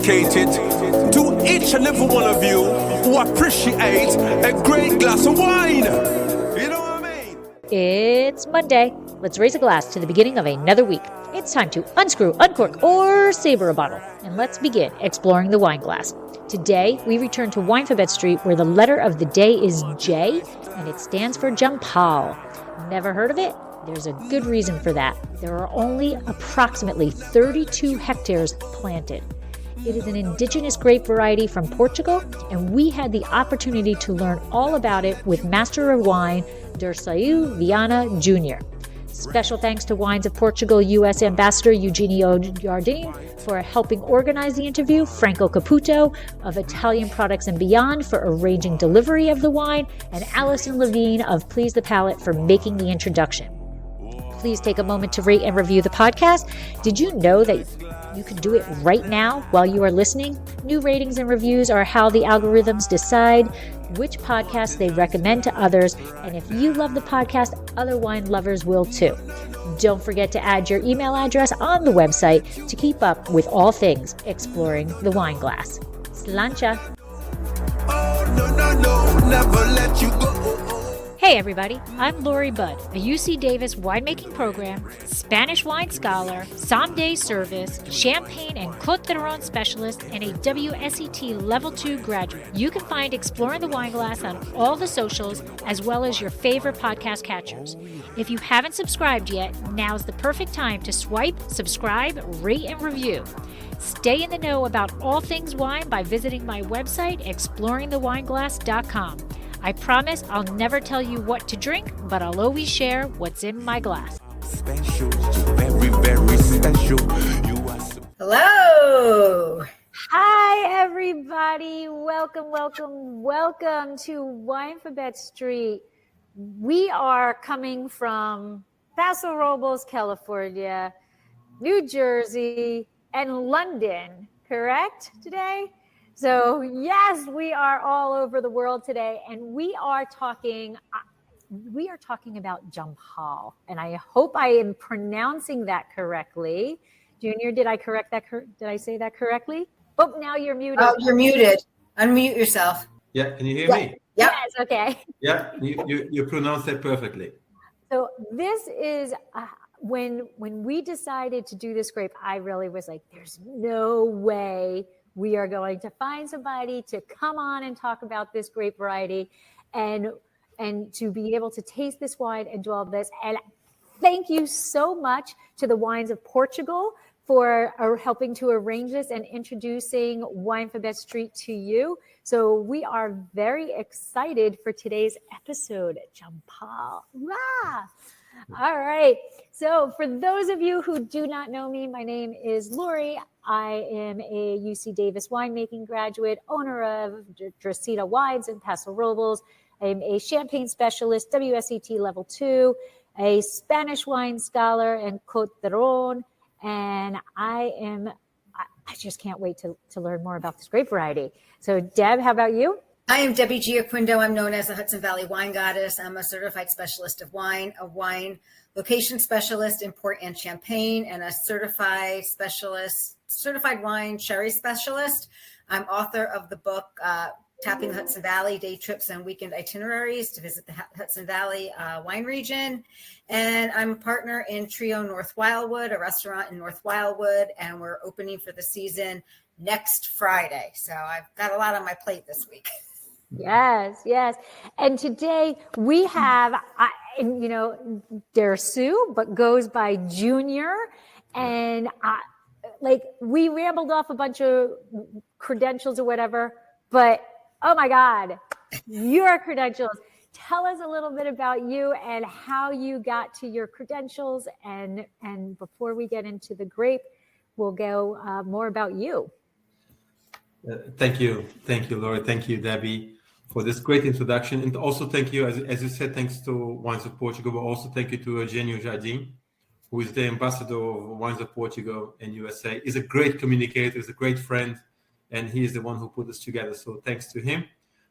dedicated to each and every one of you who appreciate a great glass of wine. You know what I mean? It's Monday. Let's raise a glass to the beginning of another week. It's time to unscrew, uncork, or saber a bottle. And let's begin exploring the wine glass. Today, we return to Winephabet Street, where the letter of the day is J, and it stands for Jampal. Never heard of it? There's a good reason for that. There are only approximately 32 hectares planted. It is an indigenous grape variety from Portugal, and we had the opportunity to learn all about it with Master of Wine, Dirceau Vianna Jr. Special thanks to Wines of Portugal U.S. Ambassador Eugenio Jardim for helping organize the interview, Franco Caputo of Italian Products and Beyond for arranging delivery of the wine, and Allison Levine of Please the Palate for making the introduction. Please take a moment to rate and review the podcast. Did you know that you can do it right now while you are listening? New ratings and reviews are how the algorithms decide which podcasts they recommend to others. And if you love the podcast, other wine lovers will too. Don't forget to add your email address on the website to keep up with all things exploring the wine glass. Slancha. Oh, no, never let you go. Hey everybody, I'm Lori Budd, a UC Davis winemaking program, Spanish wine scholar, sommelier service, champagne and Côte d'Aron specialist, and a WSET Level 2 graduate. You can find Exploring the Wine Glass on all the socials, as well as your favorite podcast catchers. If you haven't subscribed yet, now's the perfect time to swipe, subscribe, rate, and review. Stay in the know about all things wine by visiting my website, exploringthewineglass.com. I promise I'll never tell you what to drink, but I'll always share what's in my glass. Special, very, very special. Hello. Hi, everybody. Welcome to Winephabet Street. We are coming from Paso Robles, California, New Jersey, and London, correct, today? So yes, we are all over the world today, and we are talking about Jampal, and I hope I am pronouncing that correctly. Junior, did I correct that? Did I say that correctly? Oh, now you're muted. Oh, you're muted. Unmute yourself. Yeah, can you hear me? Yep. Yes, okay. Yeah, you pronounced that perfectly. So this is when we decided to do this grape, I really was like, there's no way we are going to find somebody to come on and talk about this grape variety and to be able to taste this wine and do all this. And thank you so much to the Wines of Portugal for helping to arrange this and introducing Winephabet Street to you. So we are very excited for today's episode, Jampal. Wow. All right. So for those of you who do not know me, my name is Lori. I am a UC Davis winemaking graduate, owner of Dirceau Wines in Paso Robles. I'm a champagne specialist, WSET Level 2, a Spanish wine scholar and Côte d'Aron. And I just can't wait to learn more about this grape variety. So Deb, how about you? I am Debbie Giaquindo. I'm known as the Hudson Valley Wine Goddess. I'm a certified specialist of wine, a wine location specialist in port and champagne, and a certified wine sherry specialist. I'm author of the book, Tapping the Hudson Valley, Day Trips and Weekend Itineraries to visit the Hudson Valley wine region. And I'm a partner in Trio North Wildwood, a restaurant in North Wildwood, and we're opening for the season next Friday. So I've got a lot on my plate this week. Yes. And today we have, Dirceau, but goes by Junior. And we rambled off a bunch of credentials or whatever, but oh my God, your credentials. Tell us a little bit about you and how you got to your credentials. And before we get into the grape, we'll go more about you. Thank you, Laura. Thank you, Debbie, for this great introduction. And also thank you, as you said, thanks to Wines of Portugal, but also thank you to Eugenio Jardim, who is the ambassador of Wines of Portugal in USA. He's a great communicator, he's a great friend, and he is the one who put us together. So thanks to him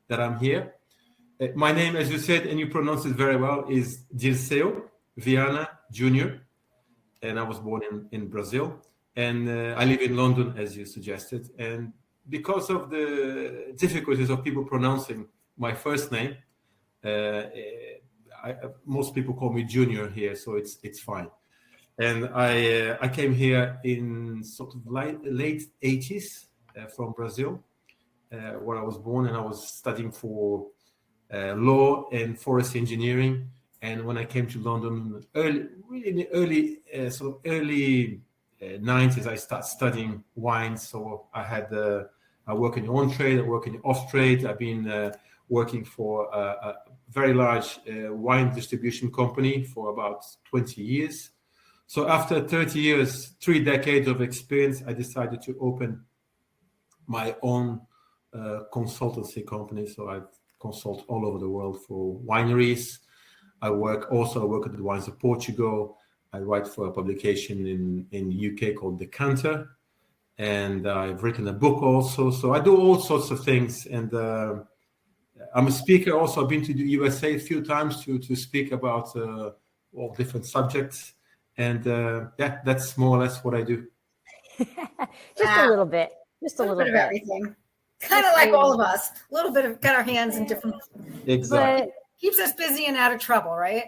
that I'm here. My name, as you said, and you pronounced it very well, is Dirceau Vianna Jr., and I was born in Brazil. and I live in London, as you suggested. And because of the difficulties of people pronouncing my first name, most people call me Junior here, so it's fine. And I came here in sort of late 80s from Brazil, where I was born, and I was studying for law and forest engineering. And when I came to London, early 90s, I started studying wine. So I work in the on trade, I work in the off trade. I've been working for a very large wine distribution company for about 20 years. So after 30 years, 3 decades of experience, I decided to open my own consultancy company. So I consult all over the world for wineries. I work at the Wines of Portugal. I write for a publication in the UK called Decanter. And I've written a book also. So I do all sorts of things. And I'm a speaker also. I've been to the USA a few times to speak about all different subjects. And that's more or less what I do. Just a little bit. Just a little bit of everything. Kind of like all of us. A little bit of got our hands in different. Exactly. But keeps us busy and out of trouble, right?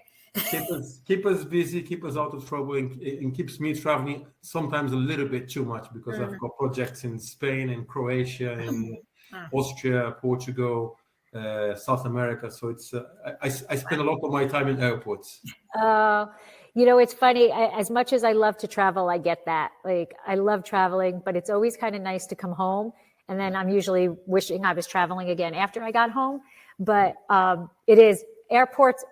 keep us busy, keep us out of trouble, and keeps me traveling sometimes a little bit too much because I've got projects in Spain and Croatia and Austria, Portugal, South America. So it's I spend a lot of my time in airports. It's funny. As much as I love to travel, I get that. Like, I love traveling, but it's always kind of nice to come home. And then I'm usually wishing I was traveling again after I got home. But it is airports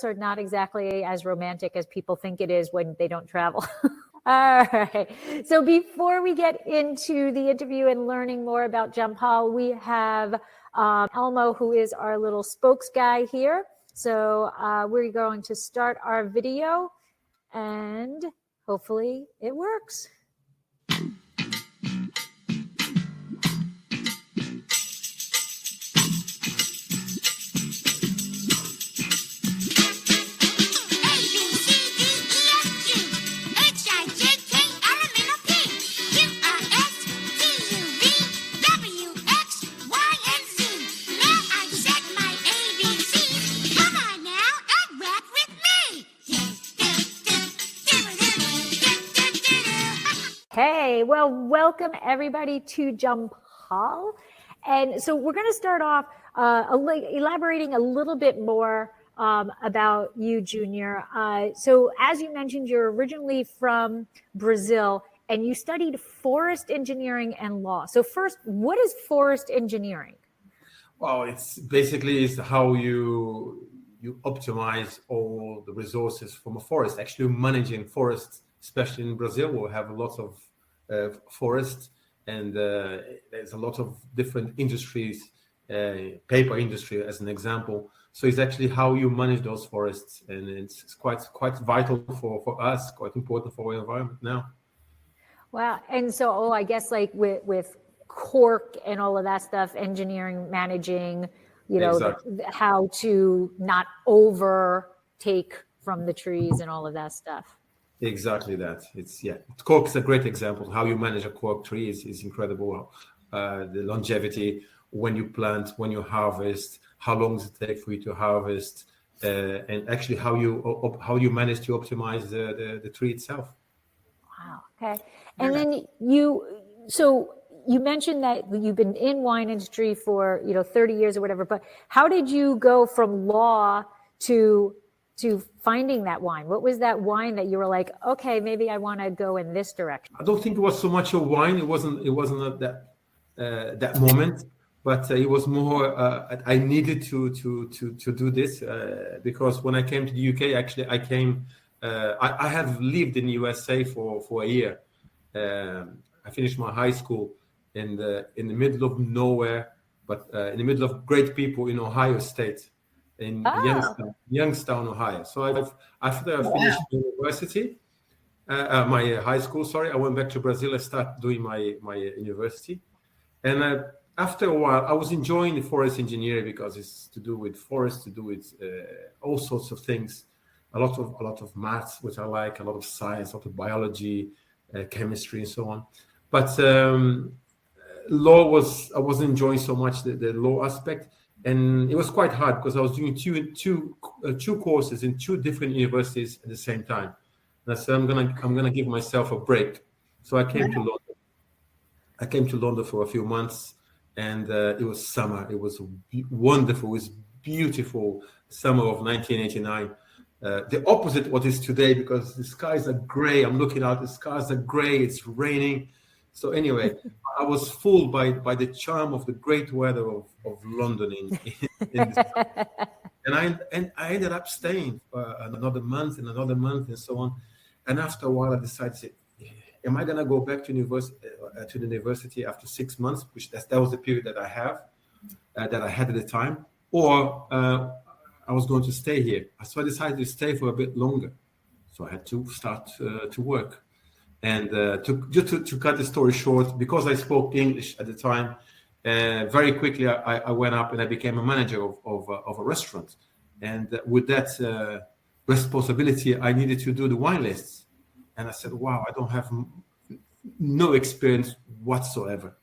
are not exactly as romantic as people think it is when they don't travel. All right. So before we get into the interview and learning more about Jampal, we have Elmo, who is our little spokes guy here. So we're going to start our video and hopefully it works. Hey, well, welcome everybody to Jampal. And so we're going to start off elaborating a little bit more about you, Junior. So as you mentioned, you're originally from Brazil and you studied forest engineering and law. So first, what is forest engineering? Well, it's basically how you optimize all the resources from a forest. Actually, managing forests, especially in Brazil, we have lots of forests, and there's a lot of different industries, paper industry as an example. So it's actually how you manage those forests, and it's quite vital for us, quite important for our environment now. Wow. And so, I guess like with cork and all of that stuff, engineering, managing, exactly. How to not overtake from the trees and all of that stuff. Exactly that. Cork is a great example. How you manage a cork tree is incredible. The longevity, when you plant, when you harvest, how long does it take for you to harvest, and actually how you manage to optimize the tree itself. Wow. Okay. And then you mentioned that you've been in wine industry for 30 years or whatever. But how did you go from law to finding that wine? What was that wine that you were like, okay, maybe I want to go in this direction? I don't think it was so much a wine. It wasn't at that moment, but it was more. I needed to do this because when I came to the UK, actually, I came. I have lived in the USA for a year. I finished my high school in the middle of nowhere, but in the middle of great people in Ohio State. In Youngstown, Ohio. So after I finished university, my high school, I went back to Brazil. I started doing my university. And after a while, I was enjoying the forest engineering because it's to do with forests, to do with all sorts of things. A lot of maths, which I like, a lot of science, a lot of biology, chemistry and so on. But I wasn't enjoying so much the law aspect, and it was quite hard because I was doing two courses in two different universities at the same time. And I said, I'm gonna give myself a break. So I came to London. I came to London for a few months, and it was summer. It was wonderful. It was beautiful summer of 1989. The opposite what is today, because the skies are gray. I'm looking out, the skies are gray. It's raining. So anyway, I was fooled by the charm of the great weather of London in this and I ended up staying for another month and so on. And after a while, I decided, am I going to go back to the university after 6 months, which that was the period that I had at the time, or I was going to stay here. So I decided to stay for a bit longer. So I had to start to work. And to cut the story short, because I spoke English at the time, very quickly I went up and I became a manager of a restaurant. And with that responsibility, I needed to do the wine lists. And I said, wow, I don't have no experience whatsoever.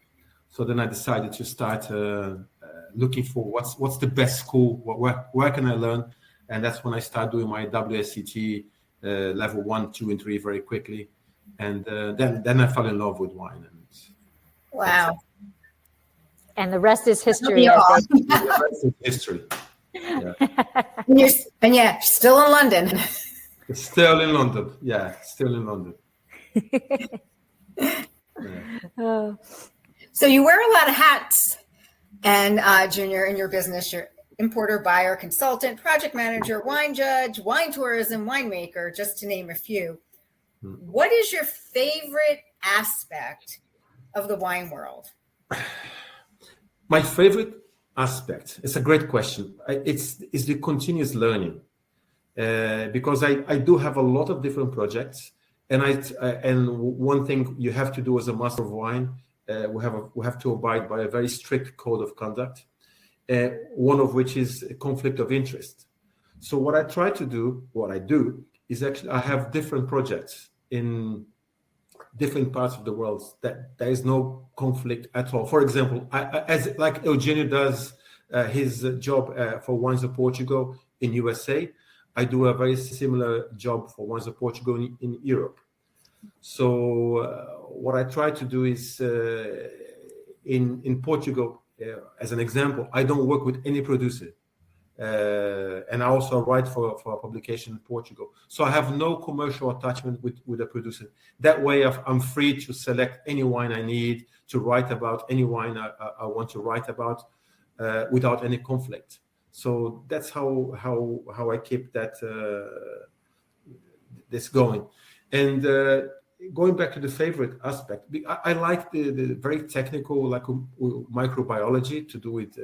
So then I decided to start looking for what's the best school, where can I learn? And that's when I started doing my WSET level 1, 2, and 3 very quickly. And then I fell in love with wine. And wow. And the rest is history. The rest is history. Yeah. and yeah, still in London. Still in London. Yeah, still in London. Yeah. So you wear a lot of hats, and Junior, in your business, you're importer, buyer, consultant, project manager, wine judge, wine tourism, winemaker, just to name a few. What is your favorite aspect of the wine world? My favorite aspect, it's a great question. It's the continuous learning, because I do have a lot of different projects, and one thing you have to do as a master of wine, we have to abide by a very strict code of conduct, one of which is a conflict of interest. So what I do is actually I have different projects in different parts of the world that there is no conflict at all. For example, as like Eugenio does his job for Wines of Portugal in USA, I do a very similar job for Wines of Portugal in Europe. So what I try to do is in Portugal, as an example, I don't work with any producer. And I also write for a publication in Portugal. So I have no commercial attachment with a producer. That way I'm free to select any wine I need, to write about any wine I want to write about, without any conflict. So that's how I keep that this going. And going back to the favorite aspect, I like the very technical, like microbiology, to do with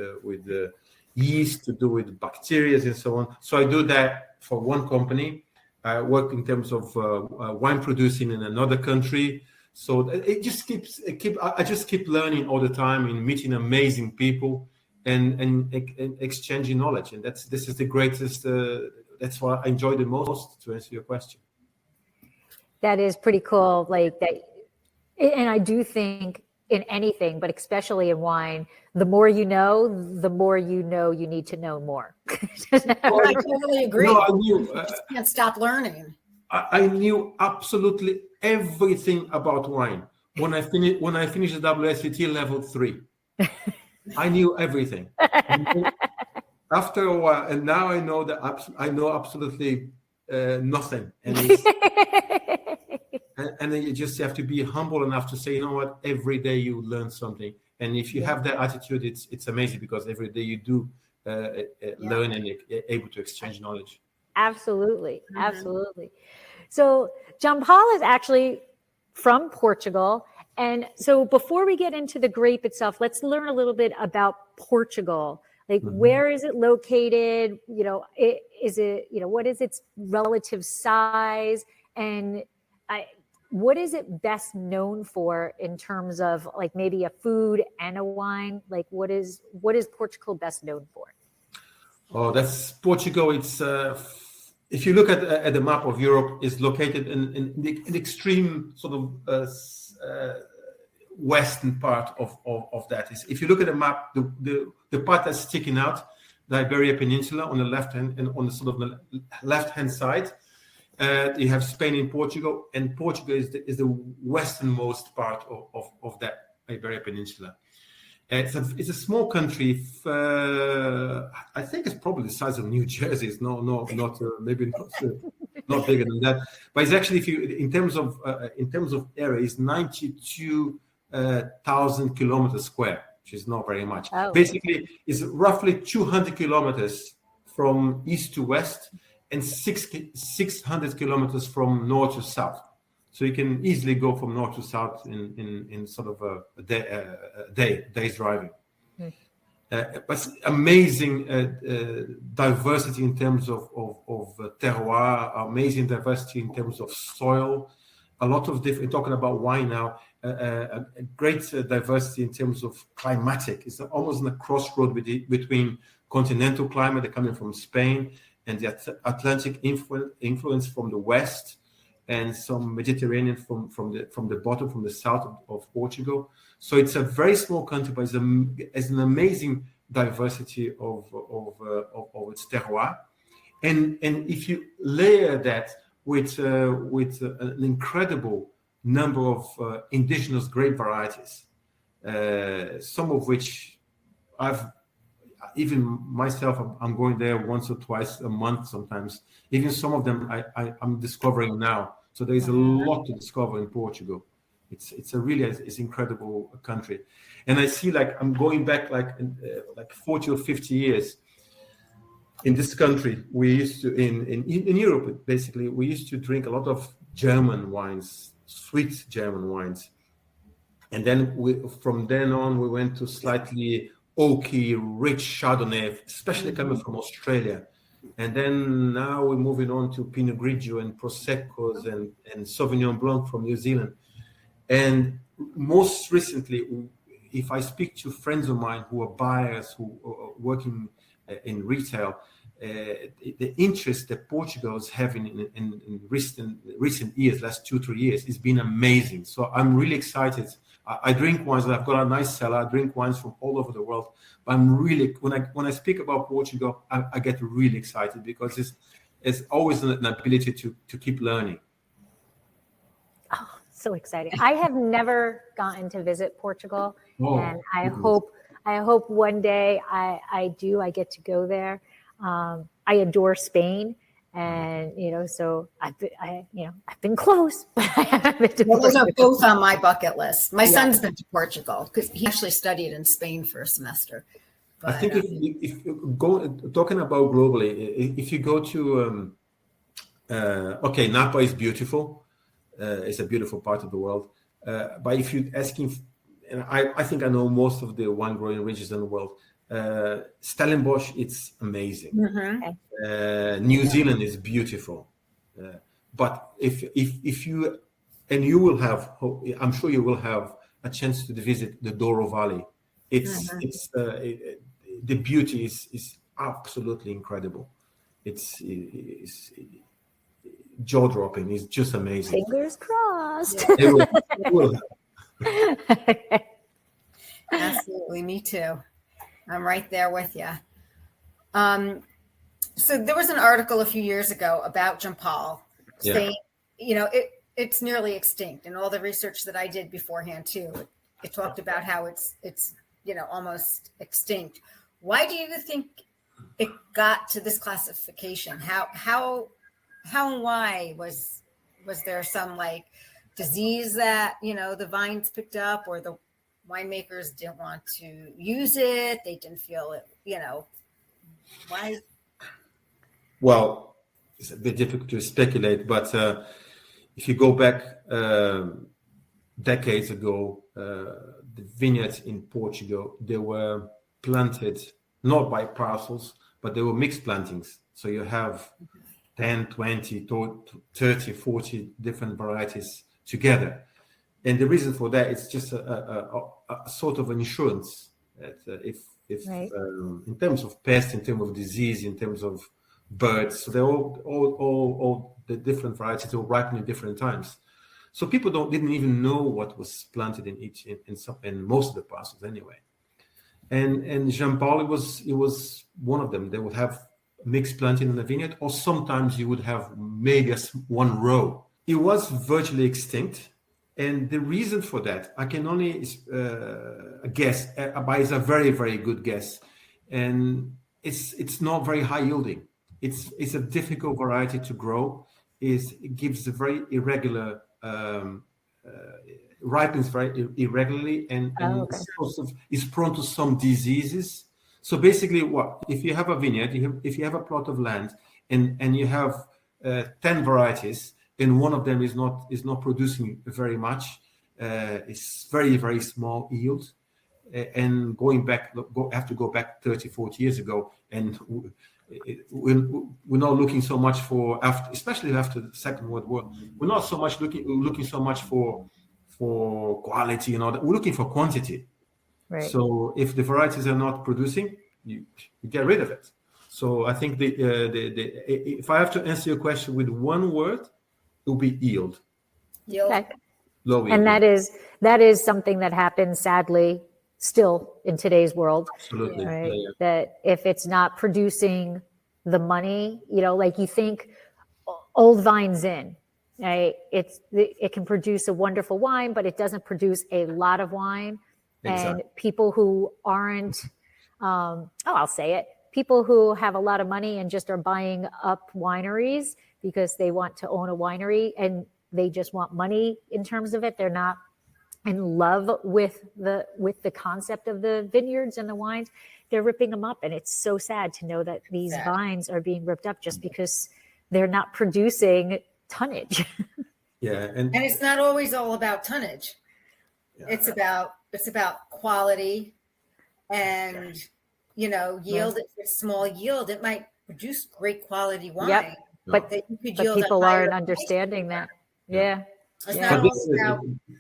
yeast, to do with bacteria and so on. So I do that for one company. I work in terms of wine producing in another country. So it just I just keep learning all the time and meeting amazing people and exchanging knowledge. And this is the greatest. That's what I enjoy the most, to answer your question. That is pretty cool. Like that, and I do think in anything, but especially in wine, the more you know you need to know more. I totally agree. No, You just can't stop learning. I knew absolutely everything about wine when I finished the WSET level 3. I knew everything. After a while, and now I know I know absolutely nothing. And then you just have to be humble enough to say, you know what, every day you learn something. And if you have that attitude, it's amazing, because every day you do learn and you're able to exchange knowledge. Absolutely. Absolutely. So Jampal is actually from Portugal. And so before we get into the grape itself, let's learn a little bit about Portugal. Like, where is it located? You know, what is its relative size? And what is it best known for in terms of like maybe a food and a wine? Like, what is Portugal best known for? Oh, that's Portugal. if you look at the map of Europe, it's located in the extreme sort of western part of that. If you look at the map, the part that's sticking out, the Iberia Peninsula on the left hand and on the sort of the left hand side, you have Spain and Portugal, and Portugal is the westernmost part of that Iberia Peninsula. It's a small country. I think it's probably the size of New Jersey. It's not maybe not bigger than that. But it's actually, if you in terms of area, it's 92,000 kilometers square, which is not very much. Oh. Basically, it's roughly 200 kilometers from east to west, and 600 kilometers from north to south. So you can easily go from north to south in sort of a day's driving. But amazing diversity in terms of terroir, amazing diversity in terms of soil, a lot of different, talking about wine now, a great diversity in terms of climatic. It's almost in a crossroad between continental climate coming from Spain and the Atlantic influence from the west, and some Mediterranean from the bottom, from the south of Portugal. So it's a very small country, but it's an amazing diversity of its terroir. And if you layer that with an incredible number of indigenous grape varieties, some of which even myself, I'm going there once or twice a month sometimes. Even some of them I'm discovering now. So there is a lot to discover in Portugal. It's incredible country. And I see, like, I'm going back like 40 or 50 years in this country. We used to, in Europe, basically, we used to drink a lot of German wines, sweet German wines. And then from then on, we went to slightly oaky, rich Chardonnay, especially coming from Australia. And then now we're moving on to Pinot Grigio and Proseccos and Sauvignon Blanc from New Zealand. And most recently, if I speak to friends of mine who are buyers, who are working in retail, the interest that Portugal is having in recent years, last 2-3 years, has been amazing. So I'm really excited. I drink wines. I've got a nice cellar. I drink wines from all over the world. But I'm really, when I speak about Portugal, I get really excited because it's always an ability to keep learning. Oh, so exciting! I have never gotten to visit Portugal, and I hope one day I do. I get to go there. I adore Spain. And so I've been close, but I haven't been to Portugal. Those are both on my bucket list. My son's been to Portugal because he actually studied in Spain for a semester. But, I think if you go talking about globally, if you go to Napa is beautiful, it's a beautiful part of the world. But if you're asking, and I think I know most of the wine growing regions in the world. Stellenbosch, it's amazing. Mm-hmm. New Zealand is beautiful, but if you, and you will have, I'm sure you will have a chance to visit the Douro Valley. It's the beauty is absolutely incredible. It's jaw dropping. It's just amazing. Fingers crossed. It will. Absolutely, me too. I'm right there with you. So there was an article a few years ago about Jampal saying, it's nearly extinct. And all the research that I did beforehand too, it talked about how it's almost extinct. Why do you think it got to this classification? How and why was there some like disease that the vines picked up, or the winemakers didn't want to use it? They didn't feel it, why? Well, it's a bit difficult to speculate, but if you go back decades ago, the vineyards in Portugal, they were planted not by parcels, but they were mixed plantings. So you have 10, 20, 30, 40 different varieties together. And the reason for that is just a sort of an insurance that if right. In terms of pest, in terms of disease, in terms of birds. So they're all the different varieties will ripen at different times. So people didn't even know what was planted in most of the parcels anyway. And Jampal, it was one of them. They would have mixed planting in the vineyard, or sometimes you would have maybe one row. It was virtually extinct, and the reason for that I can only guess, but it's a very, very good guess, and it's not very high yielding. It's a difficult variety to grow. It gives a very irregular. Ripens very irregularly and is prone to some diseases. So basically, if you have a vineyard, if you have a plot of land and you have 10 varieties and one of them is not producing very much, it's very, very small yield. And have to go back 30, 40 years ago, and we're not looking so much for especially after the Second World War. We're not so much looking so much for quality and all that. We're looking for quantity. Right. So if the varieties are not producing, you get rid of it. So I think if I have to answer your question with one word, it will be yield. Okay. Low yield. And that is something that happens sadly still in today's world. Absolutely. Right? Yeah. That if it's not producing the money, like you think old vines in. Right? It can produce a wonderful wine, but it doesn't produce a lot of wine. Exactly. And people who aren't, I'll say it, people who have a lot of money and just are buying up wineries because they want to own a winery and they just want money in terms of it. They're not in love with the concept of the vineyards and the wines. They're ripping them up, and it's so sad to know that these vines are being ripped up just because they're not producing tonnage. Yeah, and it's not always all about tonnage. Yeah. It's about quality and yield. If it's small yield, it might produce great quality wine. Yep. But people aren't understanding that. Yeah. But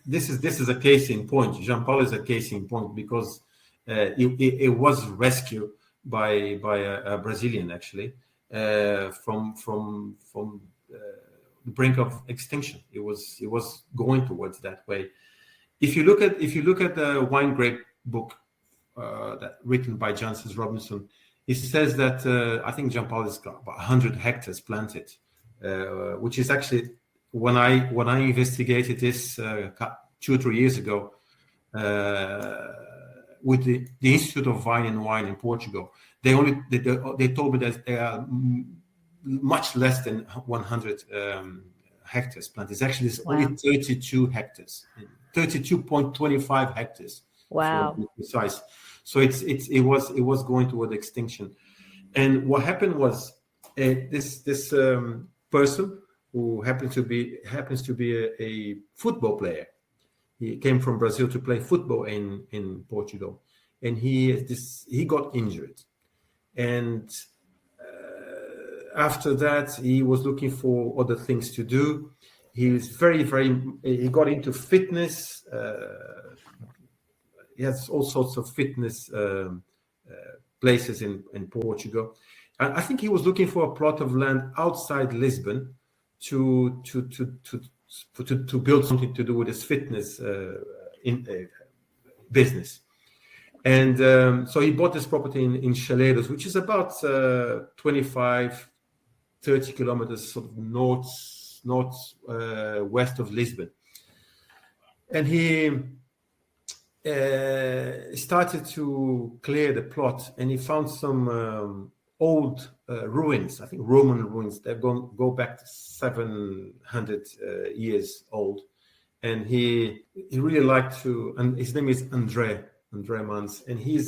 this is a case in point. Jampal is a case in point because it was rescued by a Brazilian actually from the brink of extinction. It was going towards that way. If you look at the wine grape book that written by Jancis Robinson, it says that I think Jampal has got about 100 hectares planted, which is actually when I investigated this 2 or 3 years ago with the Institute of Vine and Wine in Portugal, they told me that there are much less than 100 hectares planted. It's actually only 32 hectares, 32.25 hectares. Wow. To be precise. So it was going toward extinction, and what happened was this person who happens to be a football player. He came from Brazil to play football in Portugal, and he got injured, and after that he was looking for other things to do. He was he got into fitness. He has all sorts of fitness places in Portugal. And I think he was looking for a plot of land outside Lisbon to build something to do with his fitness business. And so he bought this property in Chaleiros, which is about 25, 30 kilometers sort of northwest of Lisbon. And he started to clear the plot, and he found some old ruins, I think Roman ruins that go back to 700 years old. And he really liked to, and his name is Andre Mans, and he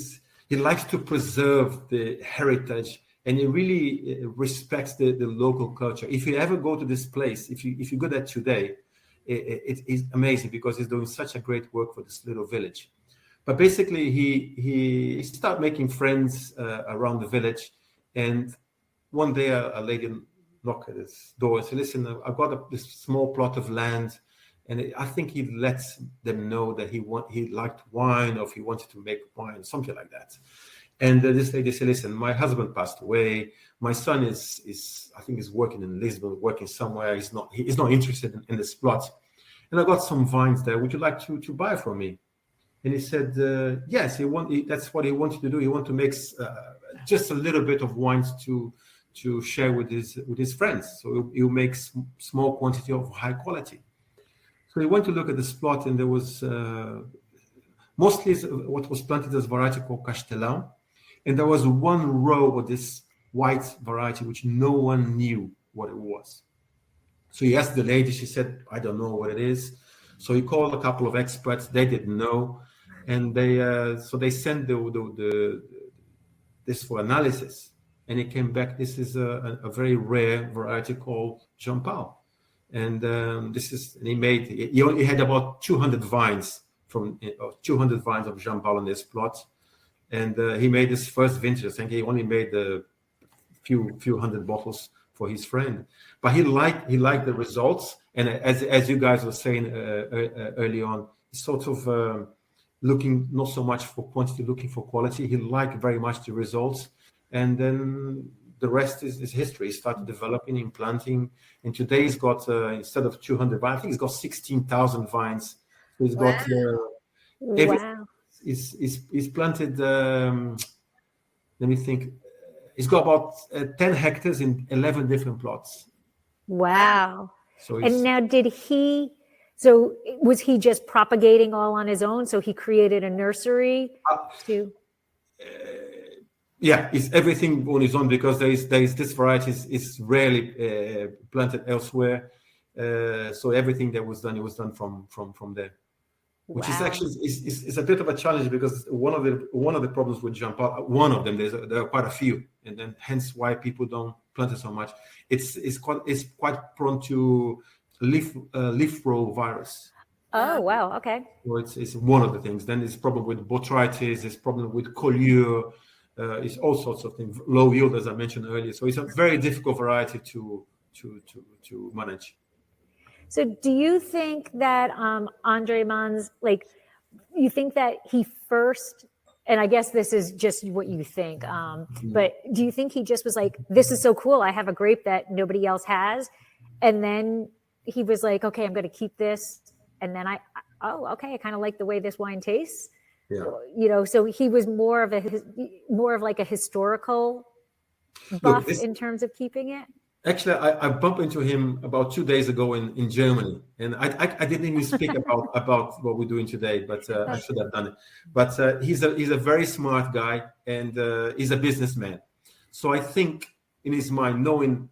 likes to preserve the heritage, and he really respects the local culture. If you ever go to this place, if you go there today, it is amazing because he's doing such a great work for this little village. But basically, he started making friends around the village, and one day a lady knocked at his door and said, "Listen, I've got this small plot of land." And I think he lets them know that he liked wine, or if he wanted to make wine, something like that. And this lady said, "Listen, my husband passed away. My son is I think is working in Lisbon, working somewhere. He's not interested in this plot. And I got some vines there. Would you like to buy from me? And he said, yes. That's what he wanted to do. He wanted to make just a little bit of wines to share with his friends. So he'll make small quantity of high quality. So he went to look at this plot, and there was mostly what was planted as variety called Castelão, and there was one row of this white variety which no one knew what it was. So he asked the lady. She said, I don't know what it is. So he called a couple of experts. They didn't know, and they sent this for analysis, and it came back. This is a very rare variety called Jampal, and he had about 200 vines of Jampal on this plot, and he made his first vintage. I think he only made a few hundred bottles for his friend, but he liked the results. And as you guys were saying early on, sort of looking not so much for quantity, looking for quality. He liked very much the results, and then the rest is history. He started developing and planting, and today he's got instead of 200 vines, I think he's got 16,000 vines. So he's got he's planted. Let me think. He's got about 10 hectares in 11 different plots. Wow. And now was he just propagating all on his own? So he created a nursery yeah, it's everything on his own, because this variety is rarely planted elsewhere. So everything that was done, it was done from there. Which is actually is a bit of a challenge, because one of the problems with Jampal, one of them, there are quite a few, and then hence why people don't plant it so much. It's quite prone to leaf roll virus. Oh wow, okay. So it's one of the things. Then there's problem with botrytis, there's problem with collure, it's all sorts of things. Low yield, as I mentioned earlier. So it's a very difficult variety to manage. So do you think that Andre Mans, you think that he first, and I guess this is just what you think, but do you think he just was like, this is so cool, I have a grape that nobody else has, and then he was like, okay, I'm going to keep this, and then I kind of like the way this wine tastes? Yeah. So he was more of like a historical buff in terms of keeping it? Actually, I bumped into him about 2 days ago in Germany, and I didn't even speak about what we're doing today, but I should have done it. But he's a very smart guy, and he's a businessman. So I think in his mind, knowing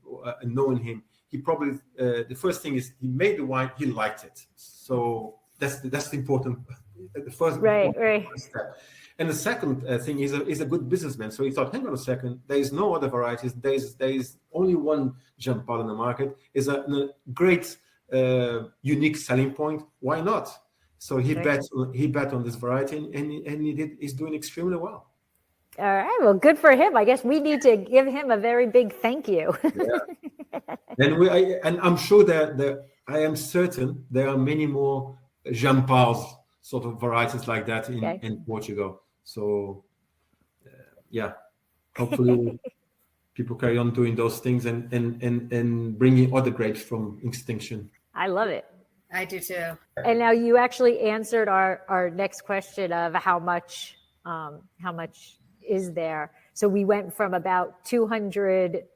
him, he probably the first thing is he made the wine, he liked it. So that's the important, the first step. And the second thing is a good businessman. So he thought, hang on a second, there is no other varieties. There is only one Jampal in the market. Is a great, unique selling point. Why not? So he bet on this variety, and he's doing extremely well. All right. Well, good for him. I guess we need to give him a very big thank you. Yeah. And I'm sure that I am certain there are many more Jampals, sort of varieties like that in Portugal. So, hopefully people carry on doing those things and bringing other grapes from extinction. I love it. I do too. And now you actually answered our next question of how much is there. So we went from about 200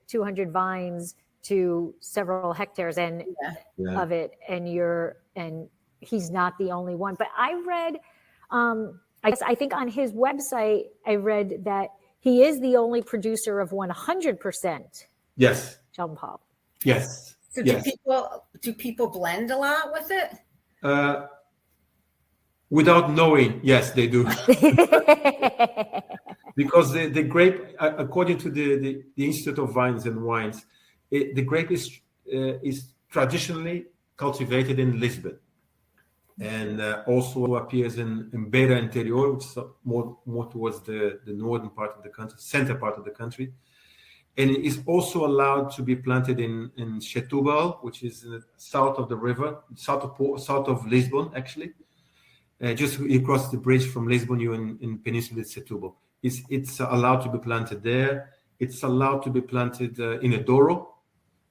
vines to several hectares of it, and he's not the only one. But I read, I think on his website, I read that he is the only producer of 100%. Yes. Jampal. Yes. So do people blend a lot with it? Without knowing, yes, they do. Because the grape, according to the Institute of Vines and Wines, the grape is traditionally cultivated in Lisbon, and also appears in Beira Interior, which is more towards the northern part of the country, center part of the country. And it is also allowed to be planted in Setúbal, which is in the south of the river, south of Lisbon, actually. Just across the bridge from Lisbon, you're in Peninsula de Setúbal. It's allowed to be planted there. it's allowed to be planted in a Douro,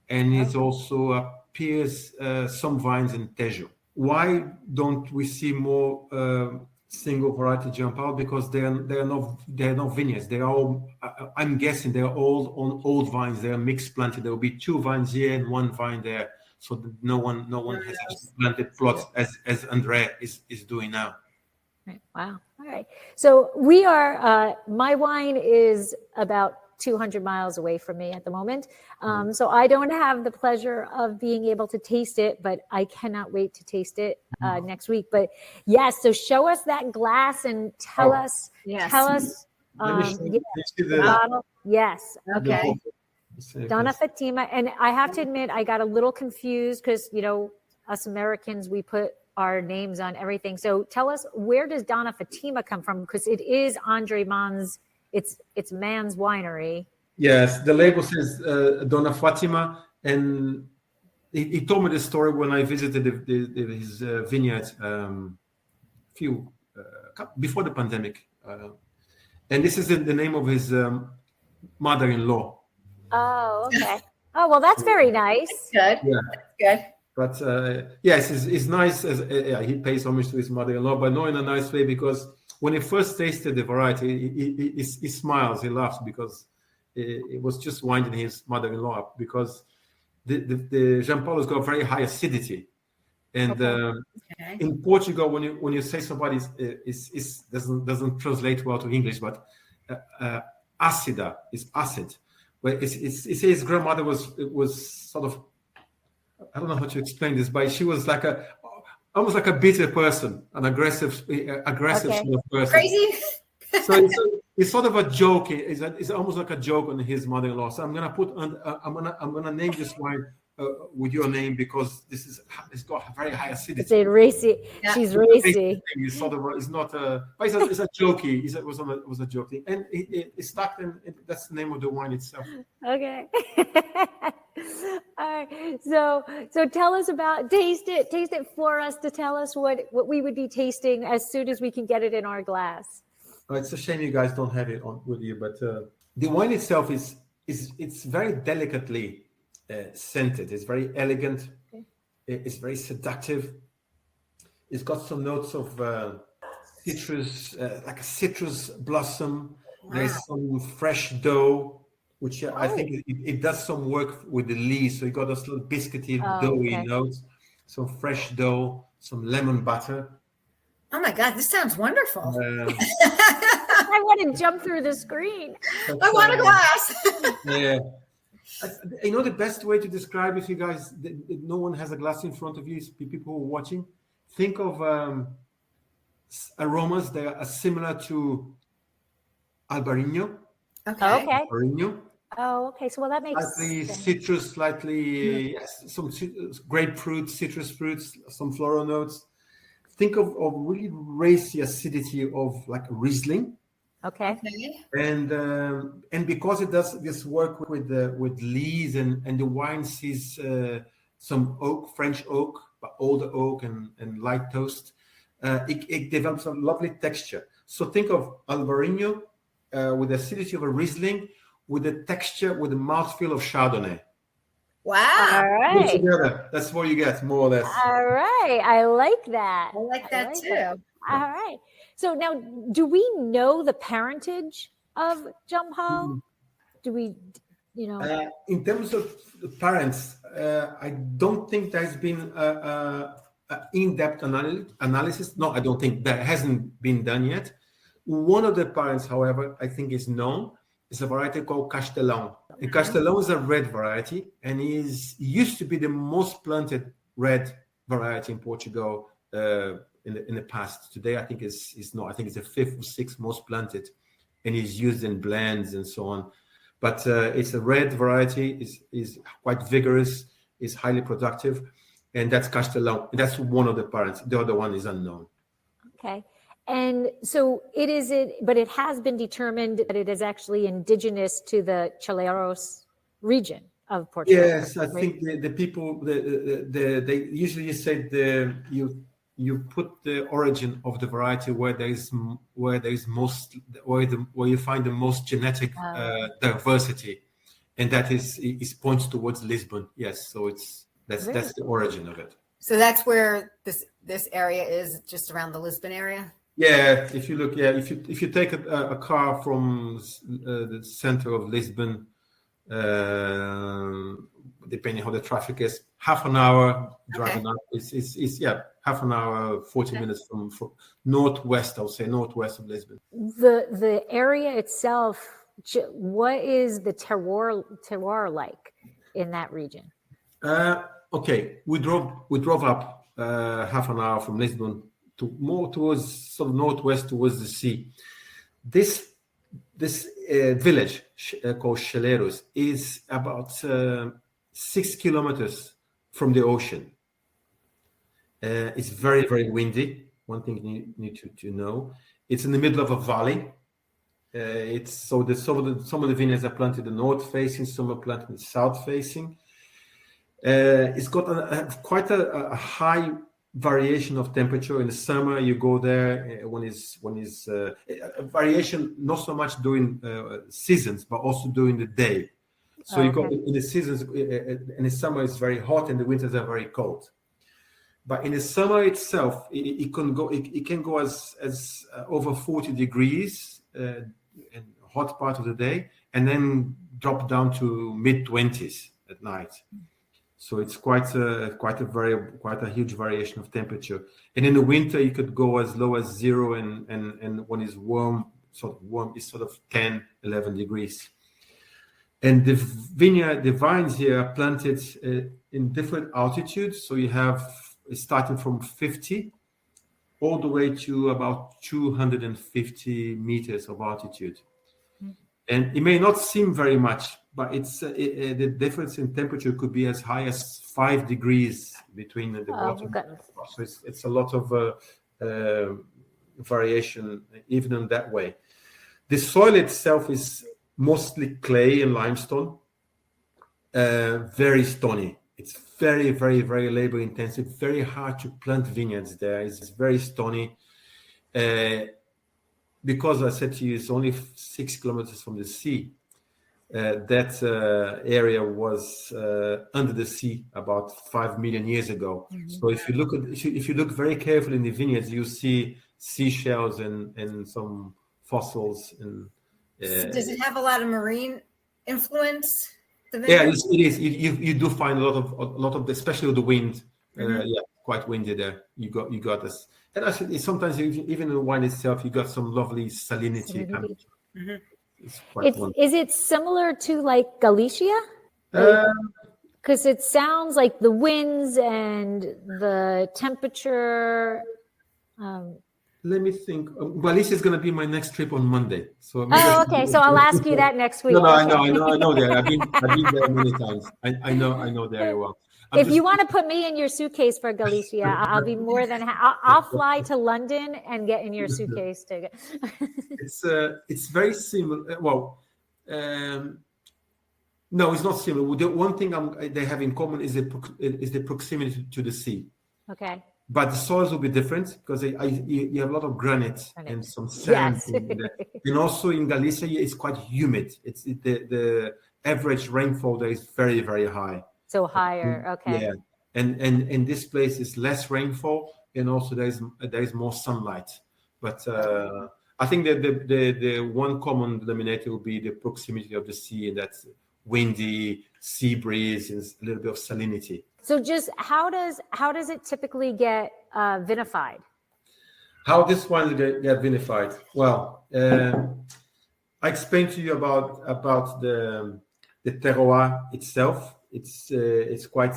and it also appears some vines in Tejo. Why don't we see more single variety Jampal? Because they are not vineyards. They are all, I'm guessing they are all on old vines. They are mixed planted. There will be 2 vines here and 1 vine there, so that no one has actually planted plots as Andre is doing now. Right. Wow. All right. So we are, my wine is about 200 miles away from me at the moment. So I don't have the pleasure of being able to taste it, but I cannot wait to taste it next week. But yes, so show us that glass and tell us. Let me see the bottle. Yes. Okay. Donna Fatima. And I have to admit, I got a little confused because, you know, us Americans, we put our names on everything. So tell us, where does Donna Fatima come from? Because it is Andre Mann's, it's Mann's winery. Yes, the label says Donna Fatima, and he told me the story when I visited his vineyard before the pandemic, and this is the name of his mother-in-law. Oh, okay. Oh, well, that's very nice. That's good. Yeah. That's good. But yes, it's nice as he pays homage to his mother-in-law, but not in a nice way, because when he first tasted the variety, he smiles, he laughs, because it was just winding his mother-in-law up, because the Jampal has got very high acidity, and in Portugal, when you say somebody doesn't translate well to English, but acida is acid. Well, it says his grandmother was sort of, I don't know how to explain this, but she was like almost like a bitter person, an aggressive sort of person. Crazy. So it's sort of a joke. It's almost like a joke on his mother-in-law. So I'm gonna name this wine with your name, because it's got very high acidity. It's racy. Yeah. She's racy. It's sort of, it's not a, but it's a jokey. It was a joke thing, and it stuck. And that's the name of the wine itself. Okay. All right. So tell us about, taste it for us, to tell us what we would be tasting as soon as we can get it in our glass. Oh, it's a shame you guys don't have it on with you, but the wine itself it's very delicately scented. It's very elegant. Okay. It's very seductive. It's got some notes of citrus, like a citrus blossom. Wow. There's some fresh dough, which I think it does some work with the leaves. So you got those little biscuity, doughy notes, some fresh dough, some lemon butter. Oh my God, this sounds wonderful. I want to jump through the screen. I want a glass. Yeah. You know, the best way to describe, if you guys, no one has a glass in front of you, is people who are watching. Think of aromas that are similar to Albarino. Okay. Albarino. Oh, okay. So, well, that makes slightly sense. Citrus, slightly, yes, some grapefruit, citrus fruits, some floral notes. Think of really racy acidity of like Riesling. Okay. And because it does this work with lees, and the wine sees some oak, French oak, but older oak and light toast, it develops a lovely texture. So think of Albarino with the acidity of a Riesling, with the texture, with the mouthfeel of Chardonnay. Wow. All right. Together. That's what you get, more or less. All right. I like that. I like that too. All right. So now, do we know the parentage of Jampal? Do we, in terms of the parents, I don't think there's been an in-depth analysis. No, I don't think that hasn't been done yet. One of the parents, however, I think is known. It's a variety called Castelão. And Castelão is a red variety, and used to be the most planted red variety in Portugal in the past. Today, I think it's not. I think it's the 5th or 6th most planted, and is used in blends and so on. But it's a red variety. is quite vigorous. Is highly productive, and that's Castelão. And that's one of the parents. The other one is unknown. Okay. And so but it has been determined that it is actually indigenous to the Chaleros region of Portugal. Yes, I think the people, they usually say you put the origin of the variety where you find the most genetic diversity, and that is points towards Lisbon. Yes, so that's the origin of it. So that's where this area is, just around the Lisbon area. Yeah, if you look, if you take a car from the center of Lisbon, depending how the traffic is, half an hour driving up. It's half an hour, 40 minutes from northwest. I'll say northwest of Lisbon. The area itself, what is the terroir like in that region? Okay, we drove up half an hour from Lisbon to more towards sort of northwest towards the sea. This village called Chaleiros is about 6 kilometers from the ocean. It's very, very windy. One thing you need to know. It's in the middle of a valley. Some of the vineyards are planted the north facing, some are planted the south facing. It's got quite a high variation of temperature. In the summer, you go there when is variation not so much during seasons, but also during the day. So you go in the seasons. In the summer, it's very hot, and the winters are very cold. But in the summer itself, it can go as over 40 degrees in hot part of the day, and then drop down to mid-20s at night. So it's quite a huge variation of temperature. And in the winter, you could go as low as 0, and when it's warm, is sort of 10, 11 degrees. And the vines here are planted in different altitudes. So you have starting from 50 all the way to about 250 meters of altitude. And it may not seem very much, but the difference in temperature could be as high as 5 degrees between the bottom. So it's a lot of variation even in that way. The soil itself is mostly clay and limestone, very stony. It's very, very, very labor intensive, very hard to plant vineyards there. It's very stony. Because I said to you, it's only 6 kilometers from the sea. That area was under the sea about 5 million years ago. Mm-hmm. So if you look very carefully in the vineyards, you see seashells and some fossils. And does it have a lot of marine influence? Yeah, it is. You do find a lot of, especially with the wind. Quite windy there. You got this. And actually, sometimes even in the wine itself, you got some lovely salinity. Mm-hmm. Is it similar to like Galicia? Because it sounds like the winds and the temperature. Let me think. Galicia is going to be my next trip on Monday. So okay. So I'll ask you that next week. No, I know that. I've been there many times. I know very well. If you want to put me in your suitcase for Galicia, I'll be more than I'll fly to London and get in your suitcase to. It's very similar. Well, no, it's not similar. The one thing they have in common is the proximity to the sea. Okay. But the soils will be different because you have a lot of granite and some sand. Yes. And also in Galicia, it's quite humid. It's the average rainfall there is very, very high. So higher, okay. Yeah, and this place is less rainfall, and also there is more sunlight. But I think that the one common denominator will be the proximity of the sea, and that's windy sea breeze and a little bit of salinity. So just how does it typically get vinified? How this wine get vinified? Well, I explained to you about the terroir itself. It's quite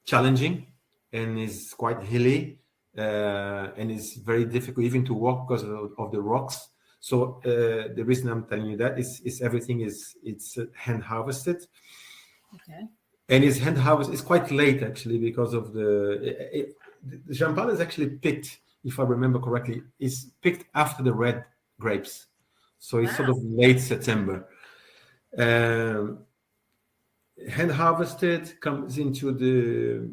challenging and is quite hilly and it's very difficult even to walk because of the rocks. So the reason I'm telling you that is everything it's hand harvested. Okay. And it's hand harvested. It's quite late actually because of the Jampal is actually picked, if I remember correctly, is picked after the red grapes. So it's sort of late September. Hand harvested, comes into the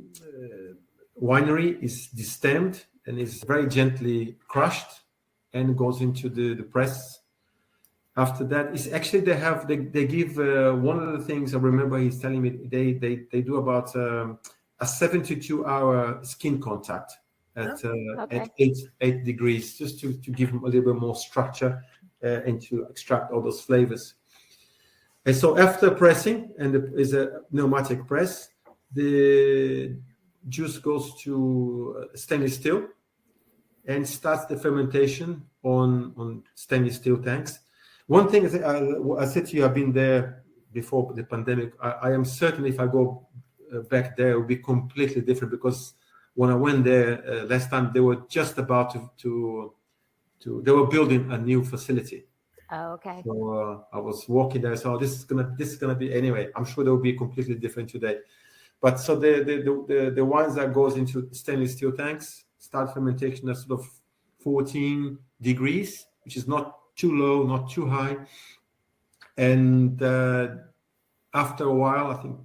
winery is destemmed and is very gently crushed and goes into the press. After that, is actually they give one of the things I remember he's telling me they do about a 72-hour skin contact at 8 degrees, just to give them a little bit more structure and to extract all those flavors. And so after pressing, and is a pneumatic press, the juice goes to stainless steel and starts the fermentation on stainless steel tanks. One thing is, I said to you, I've been there before the pandemic. I am certain if I go back there, it will be completely different, because when I went there last time, they were just about to they were building a new facility. Oh, okay. So I was walking there, so this is gonna be, anyway. I'm sure they will be completely different today. But so the wines that goes into stainless steel tanks start fermentation at sort of 14 degrees, which is not too low, not too high. And after a while, I think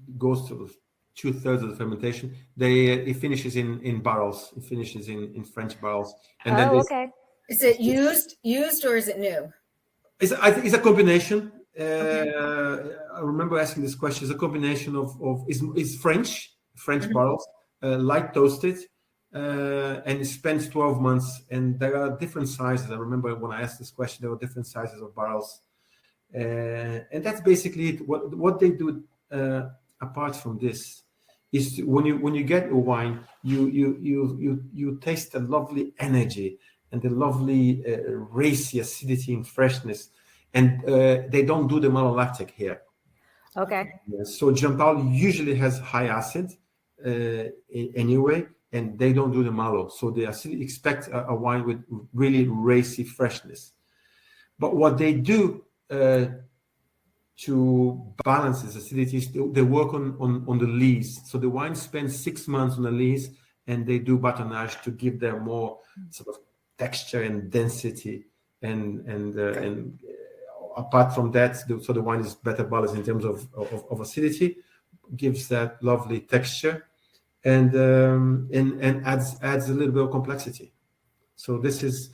it goes to 2/3 of the fermentation. It finishes in barrels. It finishes in French barrels. And okay. Is it used or is it new? I think it's a combination. I remember asking this question. It's a combination of is French barrels, light toasted, and it spends 12 months. And there are different sizes. I remember when I asked this question, there were different sizes of barrels, and that's basically it. What they do apart from this is when you get a wine, you taste the lovely energy and the lovely racy acidity and freshness. And they don't do the malolactic here. Okay. So Jampal usually has high acid anyway, and they don't do the malo. So they actually expect a wine with really racy freshness. But what they do to balance this acidity is they work on the lees. So the wine spends 6 months on the lees, and they do batonnage to give them more sort of texture and density and apart from that, so the wine is better balanced in terms of acidity, gives that lovely texture, and adds a little bit of complexity. So this is